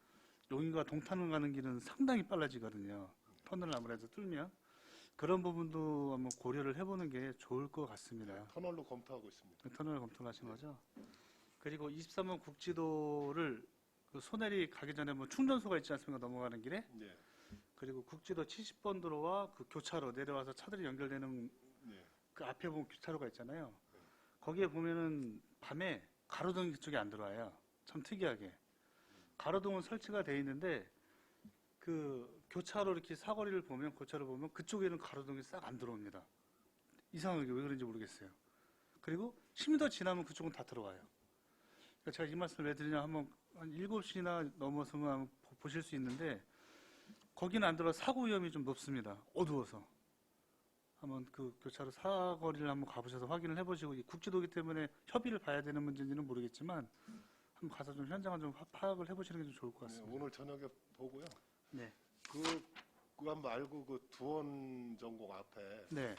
[SPEAKER 7] 용인과 동탄을 가는 길은 상당히 빨라지거든요. 터널을 아무래도 뚫면. 그런 부분도 한번 고려를 해보는 게 좋을 것 같습니다.
[SPEAKER 2] 터널로 검토하고 있습니다.
[SPEAKER 7] 터널 검토를 하신 거죠? 그리고 23번 국지도를 그 소내리 가기 전에 뭐 충전소가 있지 않습니까? 넘어가는 길에.
[SPEAKER 2] 예,
[SPEAKER 7] 그리고 국지도 70번 도로와 그 교차로 내려와서 차들이 연결되는
[SPEAKER 2] 예.
[SPEAKER 7] 그 앞에 보면 교차로가 있잖아요. 거기에 보면은 밤에 가로등 쪽이 안 들어와요. 참 특이하게. 가로등은 설치가 돼 있는데 그 교차로 이렇게 사거리를 보면 교차로 보면 그쪽에는 가로등이 싹 안 들어옵니다. 이상하게 왜 그런지 모르겠어요. 그리고 10m 지나면 그쪽은 다 들어와요. 그러니까 제가 이 말씀을 왜 드리냐 하면 한 7시나 넘어서면 한번 보실 수 있는데 거기는 안 들어와 사고 위험이 좀 높습니다. 어두워서. 한번 그 교차로 사거리를 한번 가보셔서 확인을 해보시고 이 국지도기 때문에 협의를 봐야 되는 문제인지는 모르겠지만 한번 가서 좀 현장을 좀 파악을 해보시는 게 좀 좋을 것
[SPEAKER 2] 네,
[SPEAKER 7] 같습니다.
[SPEAKER 2] 오늘 저녁에 보고요.
[SPEAKER 7] 네.
[SPEAKER 2] 그 구간 말고 그 두원 전곡 앞에
[SPEAKER 7] 네.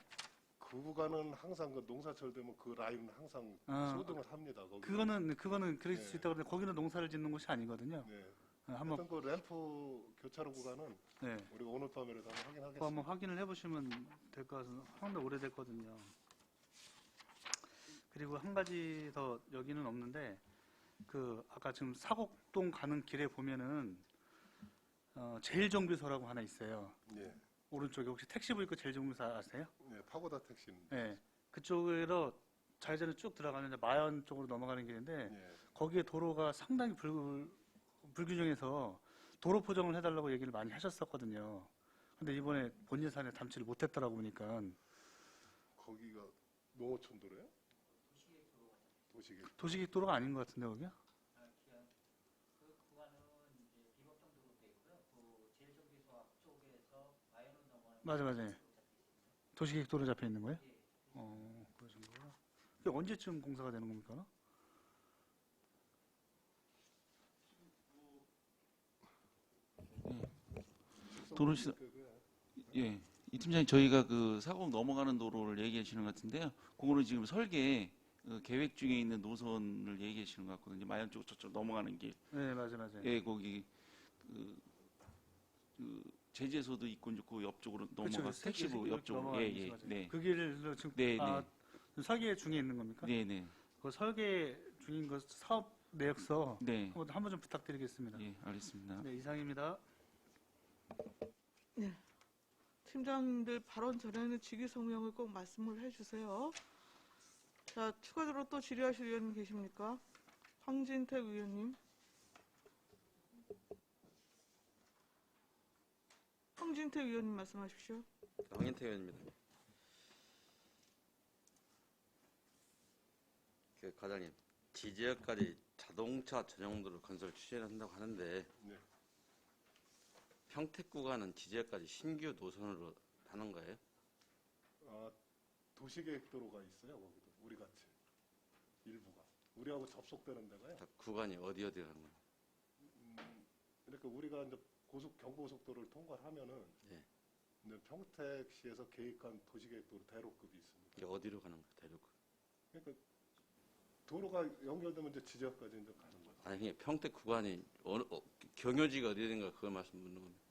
[SPEAKER 2] 그 구간은 항상 그 농사철 되면 그 라인은 항상 소등을 합니다. 거기.
[SPEAKER 7] 그거는 그럴
[SPEAKER 2] 네.
[SPEAKER 7] 수 있다고 하는데 거기는 농사를 짓는 곳이 아니거든요.
[SPEAKER 2] 네.
[SPEAKER 7] 한번
[SPEAKER 2] 하여튼 그 램프 교차로 구간은
[SPEAKER 7] 네.
[SPEAKER 2] 우리가 오늘 밤에라도 한번
[SPEAKER 7] 그거
[SPEAKER 2] 확인하겠습니다.
[SPEAKER 7] 한번 확인을 해보시면 될 것 같아서 상당히 오래됐거든요. 그리고 한 가지 더 여기는 없는데 그 아까 지금 사곡동 가는 길에 보면은 제일정비소라고 하나 있어요.
[SPEAKER 2] 예,
[SPEAKER 7] 오른쪽에 혹시 택시 보이고 제일정비소 아세요?
[SPEAKER 2] 네, 파고다 택시는.
[SPEAKER 7] 네. 그쪽으로 좌회전을 쭉 들어가는 이제 마연 쪽으로 넘어가는 길인데
[SPEAKER 2] 예,
[SPEAKER 7] 거기에 도로가 상당히 불균형해서 도로 포정을 해달라고 얘기를 많이 하셨었거든요. 근데 이번에 본 예산에 담지를 못했더라고 보니까
[SPEAKER 2] 거기가 농어촌도로요? 도시계.
[SPEAKER 7] 도시계획 도로가 아닌 것 같은데 거기야? 맞아. 도시계획 도로 잡혀 있는 거예요? 그러신 거예요? 그게 언제쯤 공사가 되는 겁니까?
[SPEAKER 8] 도로시 예, 이 팀장님 저희가 그 사곡 넘어가는 도로를 얘기하시는 것 같은데요. 그거는 지금 설계 계획 중에 있는 노선을 얘기하시는 것 같거든요. 마연 쪽 저쪽 넘어가는 길.
[SPEAKER 7] 네, 맞아요.
[SPEAKER 8] 예, 거기 그 제재소도 있고 이제 그 옆쪽으로 넘어가서 택시부 옆쪽으로. 예, 네.
[SPEAKER 7] 그 길로 지금
[SPEAKER 8] 네,
[SPEAKER 7] 설계 중에 있는 겁니까?
[SPEAKER 8] 네, 네.
[SPEAKER 7] 그 설계 중인 거 사업 내역서
[SPEAKER 8] 네.
[SPEAKER 7] 한번 좀 부탁드리겠습니다.
[SPEAKER 8] 예, 알겠습니다.
[SPEAKER 7] 네, 이상입니다.
[SPEAKER 1] 팀장님들 발언 전에는 직위 성명을 꼭 말씀을 해주세요. 자, 추가적으로 또 질의하실 의원님 계십니까? 황진택 의원님. 황진택 의원님 말씀하십시오.
[SPEAKER 9] 황인태 의원입니다. 그 과장님, 지지역까지 자동차 전용도로 건설 추진한다고 하는데
[SPEAKER 2] 네.
[SPEAKER 9] 평택 구간은 지지역까지 신규 노선으로 하는 거예요?
[SPEAKER 2] 아, 도시계획도로가 있어요. 거기도 우리 같이 일부가 우리하고 접속되는 데가요.
[SPEAKER 9] 다 구간이 어디 가는 거예요?
[SPEAKER 2] 그러니까 우리가 이제 경부고속도로를 통과하면은
[SPEAKER 9] 예.
[SPEAKER 2] 이제 평택시에서 계획한 도시계획도로 대로급이 있습니다.
[SPEAKER 9] 이게 어디로 가는 거예요? 대륙?
[SPEAKER 2] 그러니까 도로가 연결되면 이제 지역까지 이제 가는 거죠.
[SPEAKER 9] 아니 그냥 평택 구간이 경유지가 어디든가 그걸 말씀 묻는 겁니다.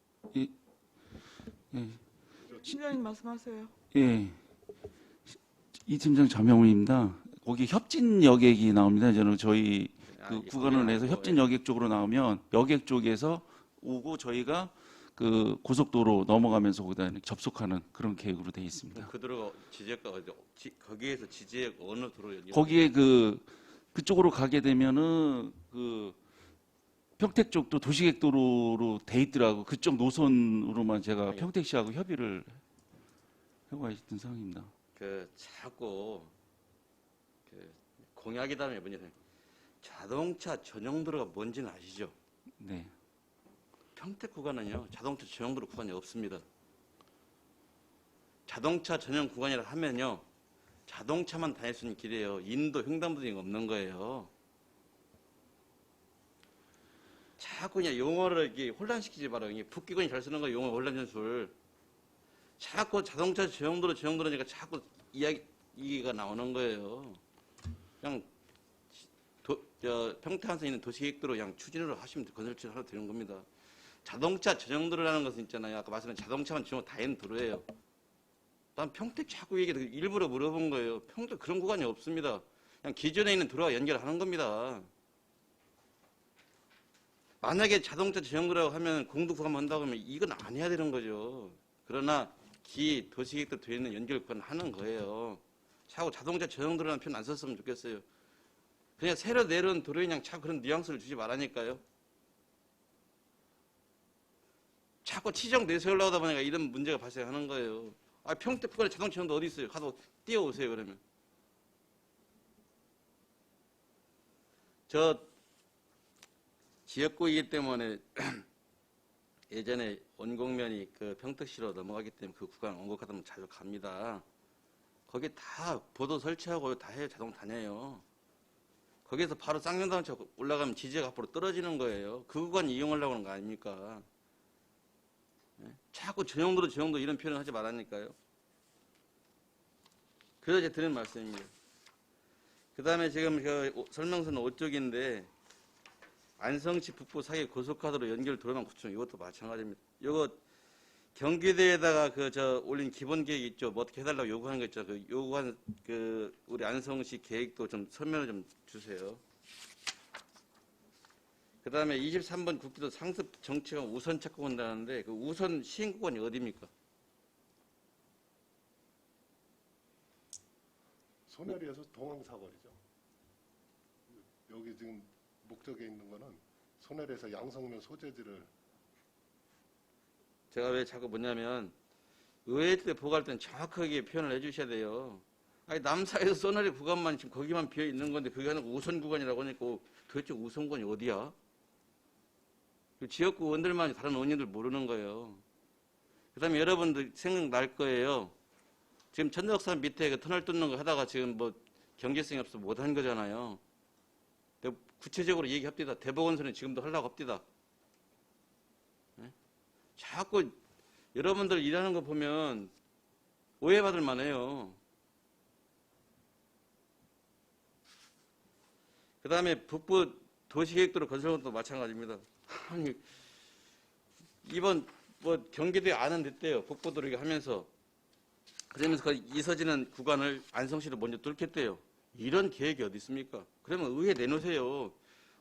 [SPEAKER 1] 팀장님 말씀하세요.
[SPEAKER 8] 예. 이 팀장 자명훈입니다. 거기 협진 여객이 나옵니다. 저는 저희 그 구간을 내서 협진 여객 쪽으로 나오면 여객 쪽에서 오고 저희가 그 고속도로 넘어가면서 거기다 접속하는 그런 계획으로 되어 있습니다.
[SPEAKER 9] 그 도로가 지지역과 어디? 거기에서 지지역 어느 도로 연결?
[SPEAKER 8] 거기에 그쪽으로 가게 되면은 그 평택 쪽도 도시계획도로로 돼 있더라고. 그쪽 노선으로만 제가
[SPEAKER 9] 아니.
[SPEAKER 8] 평택시하고 협의를 하고 있던 상황입니다.
[SPEAKER 9] 그 자꾸 그 공약이다는 이번에 자동차 전용 도로가 뭔지는 아시죠?
[SPEAKER 8] 네.
[SPEAKER 9] 평택 구간은요 자동차 전용 도로 구간이 없습니다. 자동차 전용 구간이라 하면요 자동차만 다닐 수 있는 길이에요. 인도 횡단보 등이 없는 거예요. 자꾸 그냥 용어를 이렇게 혼란시키지 마라. 북기관이 잘 쓰는 거 용어 혼란 전술. 자꾸 자동차 전용 도로니까 자꾸 이야기가 나오는 거예요. 그냥 평택 한선에 있는 도시계획도로 그냥 추진으로 하시면 건설치를 하러 되는 겁니다. 자동차 전용 도로라는 것은 있잖아요. 아까 말씀드린 자동차만 전용 다 있는 도로예요. 난 평택 자꾸 얘기 일부러 물어본 거예요. 평택 그런 구간이 없습니다. 그냥 기존에 있는 도로와 연결하는 겁니다. 만약에 자동차 전용도라고 하면 공도 구간 한다고 하면 이건 안 해야 되는 거죠. 그러나 도시계획도 되어 있는 연결 구간 하는 거예요. 자꾸 자동차 전용도라는 표현 안 썼으면 좋겠어요. 그냥 새로 내려온 도로에 그냥 자꾸 그런 뉘앙스를 주지 말라니까요. 자꾸 치정 내세우려고 하다 보니까 이런 문제가 발생하는 거예요. 아, 평택 구간에 자동차 전용도 어디 있어요? 가서 뛰어오세요, 그러면. 저 지역구이기 때문에 예전에 원곡면이 그 평택시로 넘어가기 때문에 그 구간 원곡하다 보면 자주 갑니다. 거기 다 보도 설치하고 다 해요. 자동 다녀요. 거기에서 바로 쌍용다운차 올라가면 지지가 앞으로 떨어지는 거예요. 그 구간 이용하려고 하는 거 아닙니까? 네? 자꾸 전용도로 이런 표현을 하지 말라니까요. 그래서 제가 드리는 말씀입니다. 그 다음에 지금 그 설명서는 5쪽인데 안성시 북부 사기 고속화도로 연결 도로망 구축 이것도 마찬가지입니다. 이거 경기도에다가 올린 기본 계획 있죠. 뭐 어떻게 해달라고 요구하는 거 있죠. 그 요구한 우리 안성시 계획도 좀 설명을 좀 주세요. 그 다음에 23번 국기도 상습 정치가 우선 찾고 온다는데 그 우선 시행 구간이 어디입니까?
[SPEAKER 2] 소멸이에서 동항사거리죠. 여기 지금 목적에 있는 거는 소멸에서 양성면 소재지를
[SPEAKER 9] 제가 왜 자꾸 뭐냐면 의회 때 보고할 때는 정확하게 표현을 해주셔야 돼요. 아니 남사에서 소멸의 구간만 지금 거기만 비어 있는 건데 그게 아니고 우선 구간이라고 하니까 도대체 우선 구간이 어디야? 그 지역구 의원들만 다른 의원님들 모르는 거예요. 그 다음에 여러분들 생각날 거예요. 지금 천덕산 밑에 그 터널 뚫는 거 하다가 지금 뭐 경제성이 없어서 못한 거잖아요. 구체적으로 얘기합니다. 대법원서는 지금도 하려고 합니다. 네? 자꾸 여러분들 일하는 거 보면 오해받을 만해요. 그 다음에 북부 도시계획도로 건설도 마찬가지입니다. 아니, 이번 뭐 경기도에 안은 됐대요. 북부도로 하면서. 그러면서 그 이서지는 구간을 안성시로 먼저 뚫겠대요. 이런 계획이 어디 있습니까? 그러면 의회 내놓으세요.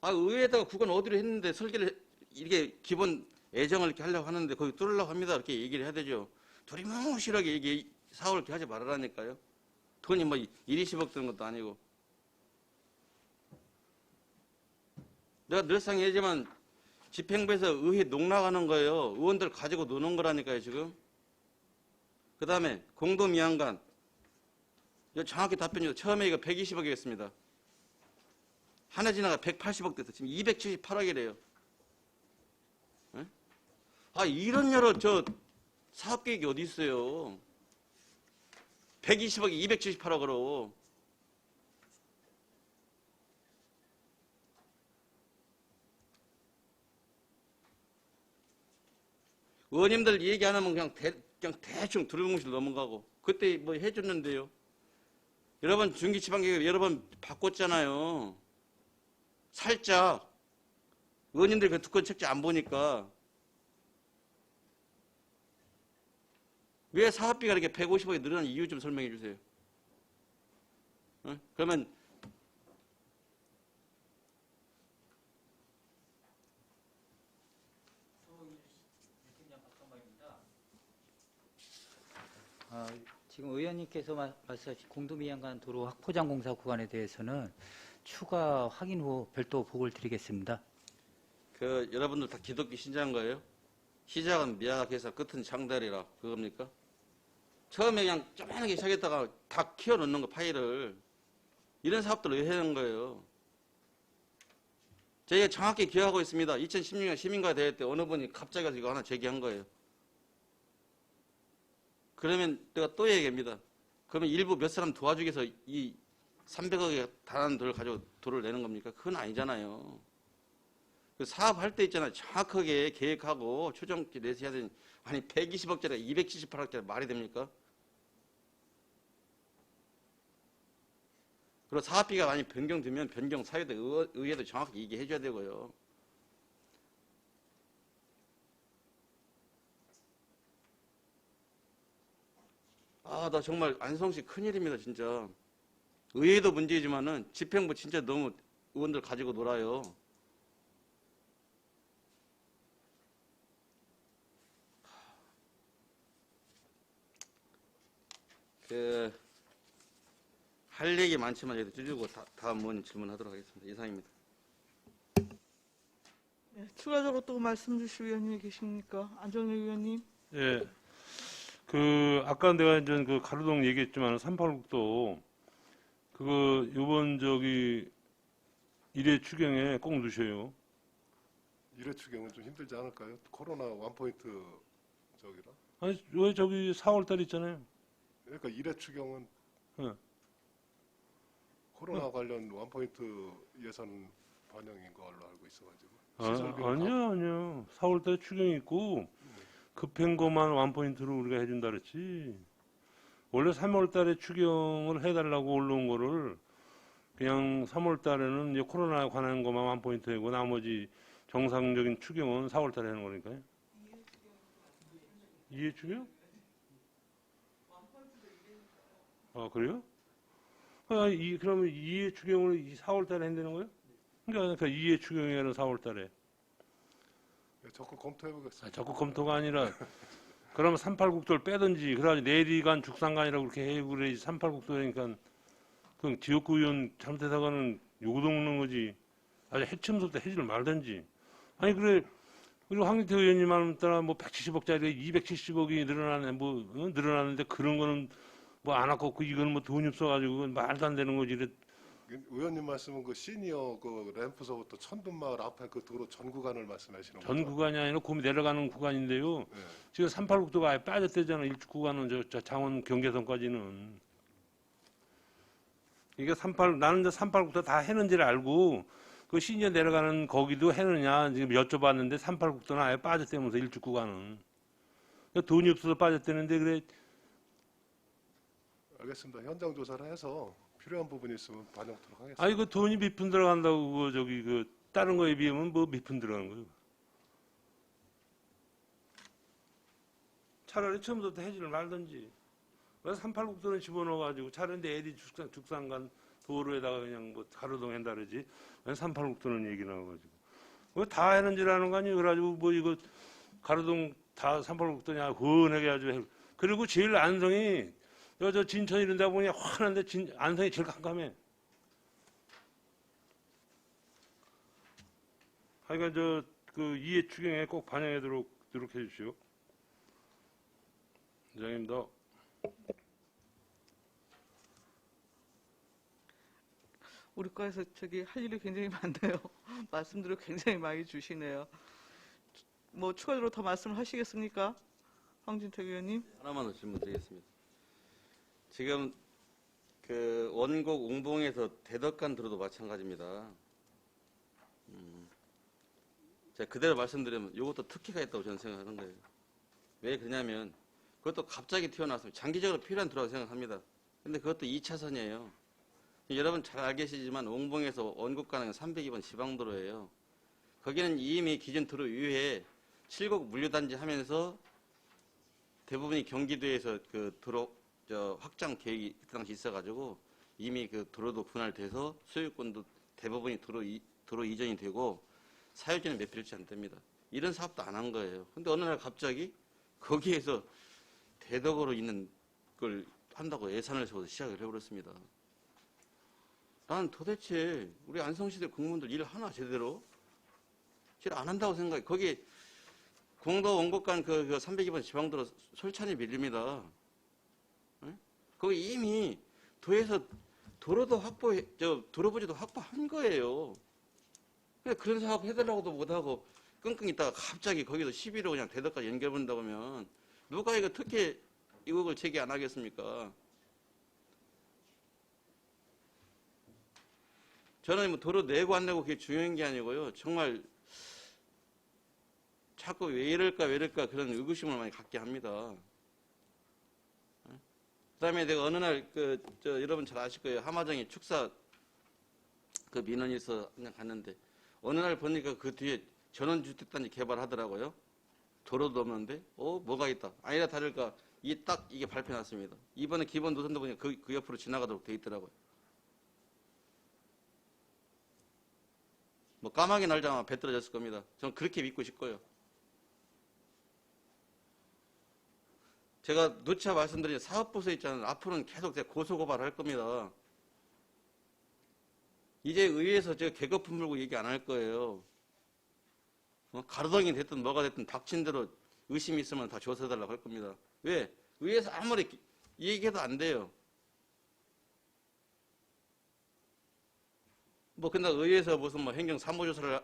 [SPEAKER 9] 아, 의회에다가 구간 어디로 했는데 설계를 이렇게 기본 애정을 이렇게 하려고 하는데 거기 뚫으려고 합니다. 이렇게 얘기를 해야 되죠. 두리뭉실하게 얘기 사업을 이렇게 하지 말아라니까요. 돈이 뭐 20억 드는 것도 아니고. 내가 늘상 얘기하지만 집행부에서 의회 농락하는 거예요. 의원들 가지고 노는 거라니까요, 지금. 그 다음에 공도미양간. 이거 정확히 답변이죠. 처음에 이거 120억이었습니다. 하나 지나가 180억 돼서 지금 278억이래요. 네? 아, 이런 여러 사업 계획이 어디 있어요? 120억이 278억으로. 의원님들 얘기 안 하면 그냥 대충 두루뭉실 넘어가고. 그때 뭐 해줬는데요. 여러분 중기지방계획 여러 번 바꿨잖아요. 살짝. 의원님들 그 두건 책자 안 보니까. 왜 사업비가 이렇게 150억이 늘어난 이유 좀 설명해 주세요. 그러면
[SPEAKER 10] 지금 의원님께서 말씀하신 공도미양간 도로 확포장 공사 구간에 대해서는 추가 확인 후 별도 보고를 드리겠습니다.
[SPEAKER 9] 여러분들 다 기독교 신자인 거예요? 시작은 미약해서 끝은 장달이라 그겁니까? 처음에 그냥 조그맣게 시작했다가 다 키워놓는 거 파일을. 이런 사업들을 왜 하는 거예요? 저희가 정확히 기억하고 있습니다. 2016년 시민과 대회 때 어느 분이 갑자기 가서 이거 하나 제기한 거예요. 그러면 내가 또 얘기합니다. 그러면 일부 몇 사람 도와주기 위해서 이 300억에 달하는 돈을 가지고 돈을 내는 겁니까? 그건 아니잖아요. 그 사업할 때 있잖아요. 정확하게 계획하고 추정치 내서 해야 되는. 아니 120억짜리 278억짜리 말이 됩니까? 그리고 사업비가 많이 변경되면 변경 사유도 의회도 정확히 얘기해 줘야 되고요. 나 정말 안성시 큰일입니다, 진짜. 의회도 문제지만은 집행부 진짜 너무 의원들 가지고 놀아요. 할 얘기 많지만 여기서 줄이고 다음 의원 질문하도록 하겠습니다. 이상입니다.
[SPEAKER 1] 네, 추가적으로 또 말씀 주실 의원님이 계십니까? 안정일 의원님.
[SPEAKER 3] 예. 아까 내가 이제 그 가로등 얘기했지만 386도 요번 일회 추경에 꼭 넣으셔요.
[SPEAKER 2] 일회 추경은 좀 힘들지 않을까요? 코로나 원포인트 저기라.
[SPEAKER 3] 아니, 왜 4월달 있잖아요.
[SPEAKER 2] 그러니까 일회 추경은
[SPEAKER 3] 예.
[SPEAKER 2] 코로나 관련 원포인트 예산 반영인 걸로 알고 있어가지고.
[SPEAKER 3] 아니요. 4월달에 추경이 있고, 급한 것만 원포인트로 우리가 해준다 그랬지. 원래 3월달에 추경을 해달라고 올라온 거를 그냥 3월달에는 이제 코로나에 관한 것만 원포인트 하고 나머지 정상적인 추경은 4월달에 하는 거니까요. 이해 추경? 그래요? 그러면 이해 추경을 4월달에 한다는 거예요? 그러니까 이해 추경에는 4월달에.
[SPEAKER 2] 적극 검토해보겠습니다.
[SPEAKER 3] 적극 검토가 아니라 그러면 386도를 빼든지 그래가지고 내리간 죽상간이라고 그렇게 해 그래 386도니까 그 지역구 의원 잘못해서가는 요구도 먹는 거지. 아주 해침부터 해지를 말든지. 아니 그래 그리고 황기태 의원님 말 따라 뭐 170억짜리 270억이 늘어나는데 그런 거는 뭐 안 하고 이거는 뭐 돈이 없어가지고 말도 안 되는 거지. 이래.
[SPEAKER 2] 의원님 말씀은 그 시니어 램프서부터 천둔마을 앞에 그 도로 전 구간을 말씀하시는 거죠?
[SPEAKER 3] 전 구간이 아니라 곰이 내려가는 구간인데요.
[SPEAKER 2] 네.
[SPEAKER 3] 지금 386도가 아예 빠졌대잖아. 일축 구간은 저 장원 경계선까지는. 이게 나는 이제 386도 다 해는지를 알고 그 시니어 내려가는 거기도 해느냐 지금 여쭤봤는데 386도는 아예 빠졌다면서 일축 구간은. 그러니까 돈이 없어서 빠졌다는데 그래.
[SPEAKER 2] 알겠습니다. 현장 조사를 해서 필요한 부분이 있으면 반영토록 하겠습니다.
[SPEAKER 3] 아니 그 돈이 몇 푼 들어간다고 다른 거에 비하면 뭐 몇 푼 들어가는 거예요. 차라리 처음부터 해지를 말든지. 왜 386도는 집어넣어가지고 차라리 내리 죽상간 도로에다가 그냥 뭐 가로등 한다 그러지. 왜 386도는 얘기 나와가지고. 왜 다 해는 줄 아는 거 아니에요. 그래가지고 뭐 이거 가로등 다 386도냐 헌하게 아주. 그리고 제일 안성이 저 진천 이런 데 보니 환한데 안성이 제일 깜깜해. 하여간 이해 추경에 꼭 반영하도록 노력해 주십시오. 이장입니다.
[SPEAKER 1] 우리 과에서 할 일이 굉장히 많네요. 말씀들을 굉장히 많이 주시네요. 뭐 추가적으로 더 말씀을 하시겠습니까? 황진택 의원님.
[SPEAKER 9] 하나만 더 질문 드리겠습니다. 지금 원곡 웅봉에서 대덕간 도로도 마찬가지입니다. 제가 그대로 말씀드리면 이것도 특혜가 있다고 저는 생각하는 거예요. 왜 그러냐면 그것도 갑자기 튀어나왔습니다. 장기적으로 필요한 도로라고 생각합니다. 근데 그것도 2차선이에요. 여러분 잘 알겠지만 웅봉에서 원곡 가는 302번 지방도로예요. 거기는 이미 기존 도로 이외에 7곡 물류단지 하면서 대부분이 경기도에서 도로 확장 계획이 그 당시 있어가지고 이미 도로도 분할돼서 소유권도 대부분이 도로 이전이 되고 사유지는 몇 필요치 않답니다. 이런 사업도 안 한 거예요. 근데 어느 날 갑자기 거기에서 대덕으로 있는 걸 한다고 예산을 세워서 시작을 해버렸습니다. 난 도대체 우리 안성시대 공무원들 일 하나 제대로 안 한다고 생각해. 거기 공도 원곡간 302번 지방도로 솔찬히 밀립니다. 거기 이미 도에서 도로도 도로 부지도 확보한 거예요. 그런 사업 해달라고도 못하고 끙끙 있다가 갑자기 거기서 11호 그냥 대덕까지 연결본다고 하면 누가 이거 특혜 의혹을 제기 안 하겠습니까? 저는 뭐 도로 내고 안 내고 그게 중요한 게 아니고요. 정말 자꾸 왜 이럴까 그런 의구심을 많이 갖게 합니다. 그다음에 내가 어느 날 여러분 잘 아실 거예요. 하마정에 축사 민원이 있어 그냥 갔는데 어느 날 보니까 그 뒤에 전원주택단지 개발하더라고요. 도로도 없는데 뭐가 있다. 아니라 다를까 이게 딱 이게 발표났습니다. 이번에 기본 노선도 보니까 그 옆으로 지나가도록 돼 있더라고요. 뭐 까마귀 날자마자 배 떨어졌을 겁니다. 저는 그렇게 믿고 싶고요. 제가 누차 말씀드린 사업부서 있잖아요. 앞으로는 계속 제가 고소고발할 겁니다. 이제 의회에서 제가 개거품 물고 얘기 안 할 거예요. 가로등이 됐든 뭐가 됐든 닥친 대로 의심이 있으면 다 조사해달라고 할 겁니다. 왜? 의회에서 아무리 얘기해도 안 돼요. 뭐 근데 의회에서 무슨 뭐 행정 사무조사를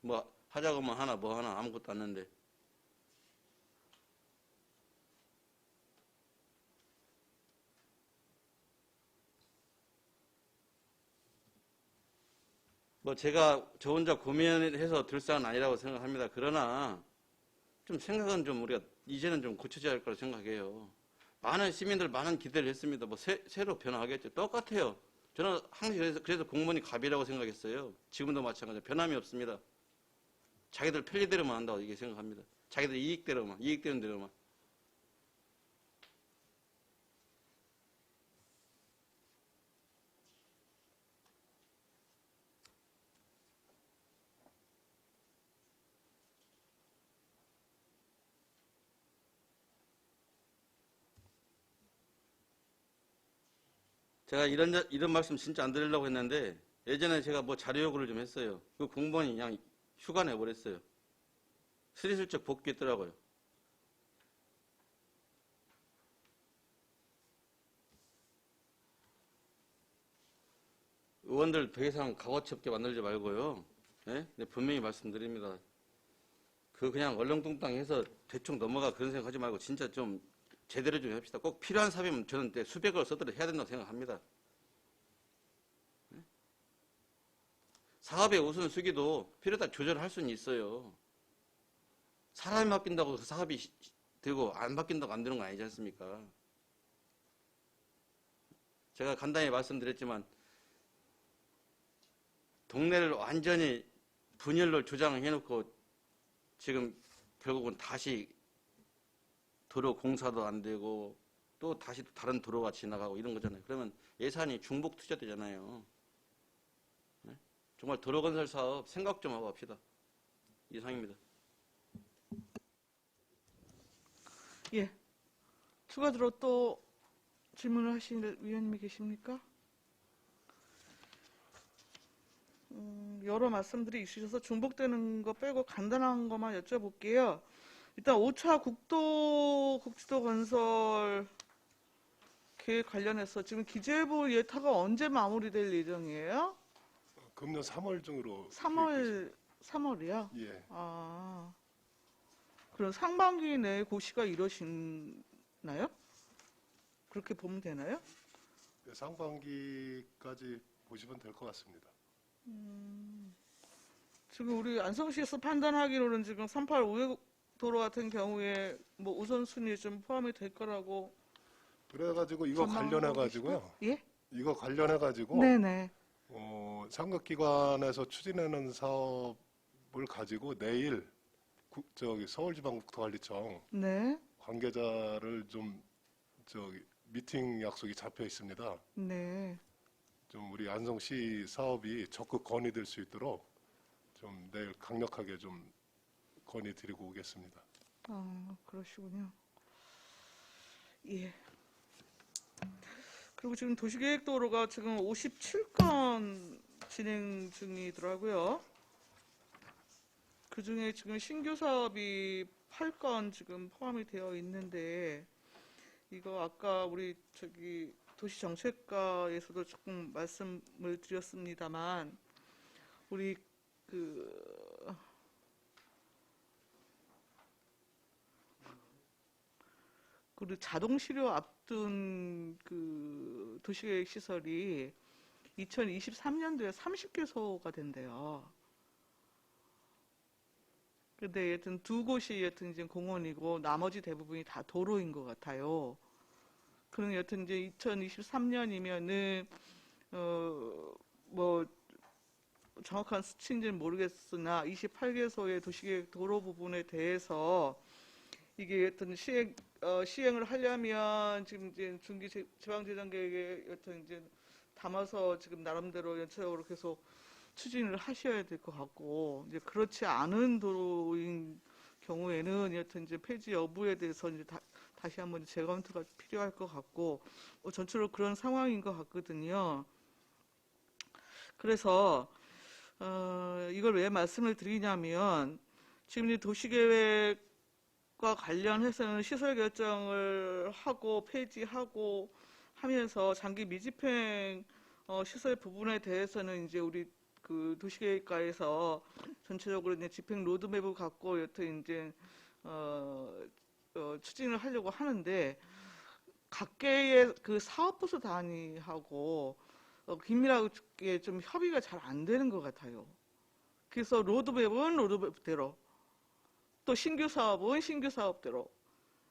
[SPEAKER 9] 뭐 하자고 하나 뭐 하나 아무것도 안 했는데. 뭐 제가 저 혼자 고민해서 들 사안은 아니라고 생각합니다. 그러나 좀 생각은 좀 우리가 이제는 좀 고쳐져야 할 거라 생각해요. 많은 시민들 많은 기대를 했습니다. 뭐 새로 변화하겠죠. 똑같아요. 저는 항상 그래서 공무원이 갑이라고 생각했어요. 지금도 마찬가지로 변함이 없습니다. 자기들 편리대로만 한다고 이게 생각합니다. 자기들 이익되는 대로만. 제가 이런 말씀 진짜 안 드리려고 했는데 예전에 제가 뭐 자료 요구를 좀 했어요. 그 공무원이 그냥 휴가 내버렸어요. 스리슬쩍 복귀했더라고요. 의원들 더 이상 값어치 없게 만들지 말고요. 예? 네, 분명히 말씀드립니다. 그냥 얼렁뚱땅해서 대충 넘어가 그런 생각하지 말고 진짜 좀 제대로 좀 합시다. 꼭 필요한 사업이면 저는 수백억을 써더라도 해야 된다고 생각합니다. 사업의 우선순위도 필요하다 조절할 수는 있어요. 사람이 바뀐다고 그 사업이 되고 안 바뀐다고 안 되는 거 아니지 않습니까? 제가 간단히 말씀드렸지만 동네를 완전히 분열로 조장해놓고 지금 결국은 다시 도로 공사도 안 되고 또 다시 다른 도로가 지나가고 이런 거잖아요. 그러면 예산이 중복 투자되잖아요. 네? 정말 도로 건설 사업 생각 좀 하고 합시다. 이상입니다.
[SPEAKER 1] 예. 추가적으로 또 질문을 하실 위원님이 계십니까? 여러 말씀들이 있으셔서 중복되는 거 빼고 간단한 것만 여쭤볼게요. 일단 5차 국지도 건설 계획 관련해서 지금 기재부 예타가 언제 마무리될 예정이에요?
[SPEAKER 2] 금년 3월 중으로
[SPEAKER 1] 3월이요?
[SPEAKER 2] 예.
[SPEAKER 1] 아, 그럼 상반기 내에 고시가 이루어지나요? 그렇게 보면 되나요?
[SPEAKER 2] 상반기까지 보시면 될 것 같습니다.
[SPEAKER 1] 지금 우리 안성시에서 판단하기로는 지금 385회 도로 같은 경우에 뭐 우선순위에 좀 포함이 될 거라고.
[SPEAKER 2] 그래가지고 이거 관련해가지고요.
[SPEAKER 1] 예?
[SPEAKER 2] 이거 관련해가지고
[SPEAKER 1] 네네.
[SPEAKER 2] 상급기관에서 추진하는 사업을 가지고 내일 서울지방국토관리청
[SPEAKER 1] 네.
[SPEAKER 2] 관계자를 좀 미팅 약속이 잡혀 있습니다.
[SPEAKER 1] 네.
[SPEAKER 2] 좀 우리 안성시 사업이 적극 건의될 수 있도록 좀 내일 강력하게 좀 건의드리고 오겠습니다.
[SPEAKER 1] 아, 그러시군요. 예. 그리고 지금 도시계획도로가 지금 57건 진행 중이더라고요. 그 중에 지금 신규 사업이 8건 지금 포함이 되어 있는데, 이거 아까 우리 도시정책과에서도 조금 말씀을 드렸습니다만, 우리 그리고 자동실효 앞둔 그 도시계획 시설이 2023년도에 30개소가 된대요. 근데 여튼 두 곳이 여튼 이제 공원이고 나머지 대부분이 다 도로인 것 같아요. 그럼 여튼 이제 2023년이면은 뭐 정확한 수치인지는 모르겠으나 28개소의 도시계획 도로 부분에 대해서 이게 어떤 시행 시행을 하려면 지금 이제 중기 지방재정 계획에 여튼 이제 담아서 지금 나름대로 연체적으로 계속 추진을 하셔야 될 것 같고, 이제 그렇지 않은 도로인 경우에는 여튼 이제 폐지 여부에 대해서 이제 다시 한번 재검토가 필요할 것 같고, 전체로 그런 상황인 것 같거든요. 그래서 이걸 왜 말씀을 드리냐면, 지금 이 도시계획과 관련해서는 시설 결정을 하고 폐지하고 하면서 장기 미집행 시설 부분에 대해서는 이제 우리 그 도시계획과에서 전체적으로 이제 집행 로드맵을 갖고 여튼 이제 추진을 하려고 하는데, 각계의 그 사업부서 단위하고 긴밀하게 좀 협의가 잘 안 되는 것 같아요. 그래서 로드맵은 로드맵대로, 또 신규 사업은 신규 사업대로.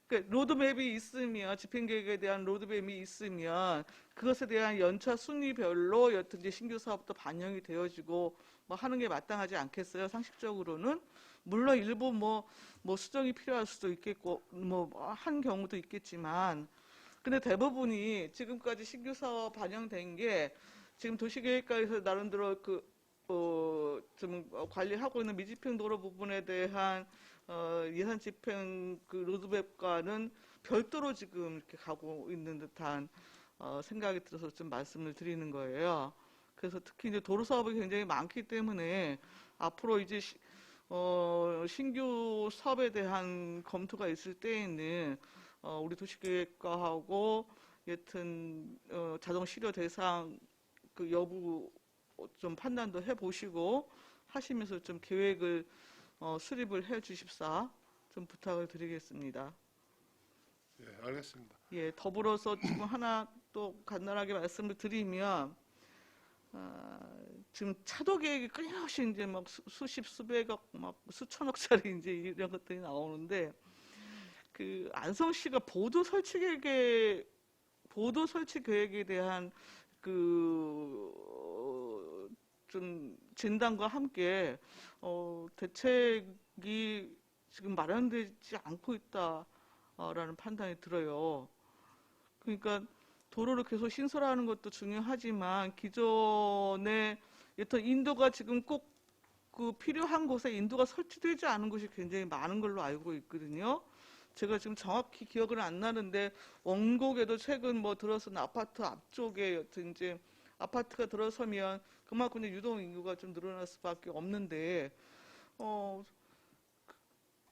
[SPEAKER 1] 그러니까 로드맵이 있으면, 집행계획에 대한 로드맵이 있으면 그것에 대한 연차 순위별로 여튼 이제 신규 사업도 반영이 되어지고 뭐 하는 게 마땅하지 않겠어요? 상식적으로는. 물론 일부 뭐 수정이 필요할 수도 있겠고 뭐 한 경우도 있겠지만, 근데 대부분이 지금까지 신규 사업 반영된 게 지금 도시계획과에서 나름대로 좀 관리하고 있는 미집행 도로 부분에 대한 예산 집행 그 로드맵과는 별도로 지금 이렇게 가고 있는 듯한 생각이 들어서 좀 말씀을 드리는 거예요. 그래서 특히 이제 도로 사업이 굉장히 많기 때문에 앞으로 이제 신규 사업에 대한 검토가 있을 때에는 우리 도시계획과하고 여튼 자동 실효 대상 그 여부 좀 판단도 해보시고 하시면서 좀 계획을 수립을 해 주십사 좀 부탁을 드리겠습니다.
[SPEAKER 2] 예, 알겠습니다.
[SPEAKER 1] 예, 더불어서 지금 하나 또 간단하게 말씀을 드리면, 지금 차도 계획이 끊임없이 이제 막 수십 수백억 막 수천억짜리 이제 이런 것들이 나오는데, 그 안성시가 보도 설치 계획에 대한 좀 진단과 함께 대책이 지금 마련되지 않고 있다라는 판단이 들어요. 그러니까 도로를 계속 신설하는 것도 중요하지만 기존에 여튼 인도가 지금 꼭 그 필요한 곳에 인도가 설치되지 않은 곳이 굉장히 많은 걸로 알고 있거든요. 제가 지금 정확히 기억은 안 나는데 원곡에도 최근 뭐 들어선 아파트 앞쪽에 여튼 이제 아파트가 들어서면 그만큼 유동 인구가 좀 늘어날 수밖에 없는데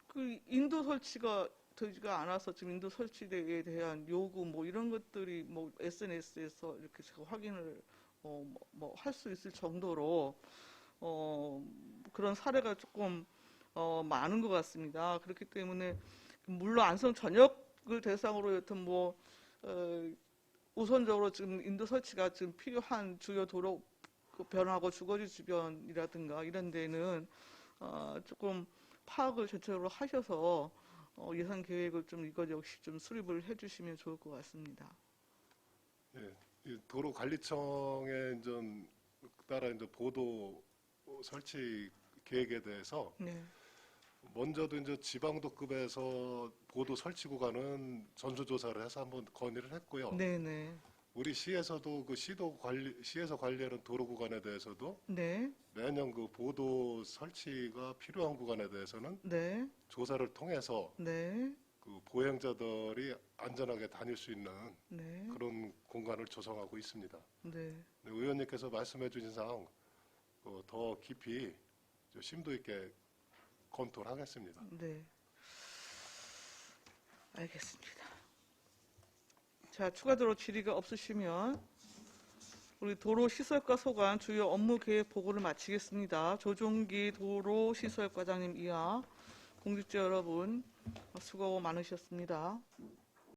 [SPEAKER 1] 그 인도 설치가 되지가 않아서 지금 인도 설치에 대한 요구 뭐 이런 것들이 뭐 SNS에서 이렇게 제가 확인을 할 수 있을 정도로 그런 사례가 조금 많은 것 같습니다. 그렇기 때문에 물론 안성 전역을 대상으로 여튼 우선적으로 지금 인도 설치가 지금 필요한 주요 도로 변하고 주거지 주변이라든가 이런 데는 조금 파악을 전체적으로 하셔서 예산 계획을 좀 이것 역시 좀 수립을 해주시면 좋을 것 같습니다.
[SPEAKER 2] 예, 이 도로관리청에 이제 따라 이제 보도 설치 계획에 대해서
[SPEAKER 1] 네.
[SPEAKER 2] 먼저도 이제 지방도급에서 보도 설치 구간은 전수조사를 해서 한번 건의를 했고요.
[SPEAKER 1] 네네.
[SPEAKER 2] 우리 시에서도 그 시에서 관리하는 도로 구간에 대해서도
[SPEAKER 1] 네.
[SPEAKER 2] 매년 그 보도 설치가 필요한 구간에 대해서는
[SPEAKER 1] 네.
[SPEAKER 2] 조사를 통해서
[SPEAKER 1] 네.
[SPEAKER 2] 그 보행자들이 안전하게 다닐 수 있는
[SPEAKER 1] 네.
[SPEAKER 2] 그런 공간을 조성하고 있습니다.
[SPEAKER 1] 네.
[SPEAKER 2] 의원님께서 말씀해 주신 사항 더 깊이 심도 있게 검토를 하겠습니다.
[SPEAKER 1] 네. 알겠습니다. 자, 추가적으로 질의가 없으시면 우리 도로시설과 소관 주요 업무 계획 보고를 마치겠습니다. 조종기 도로시설과장님 이하 공직자 여러분 수고 많으셨습니다.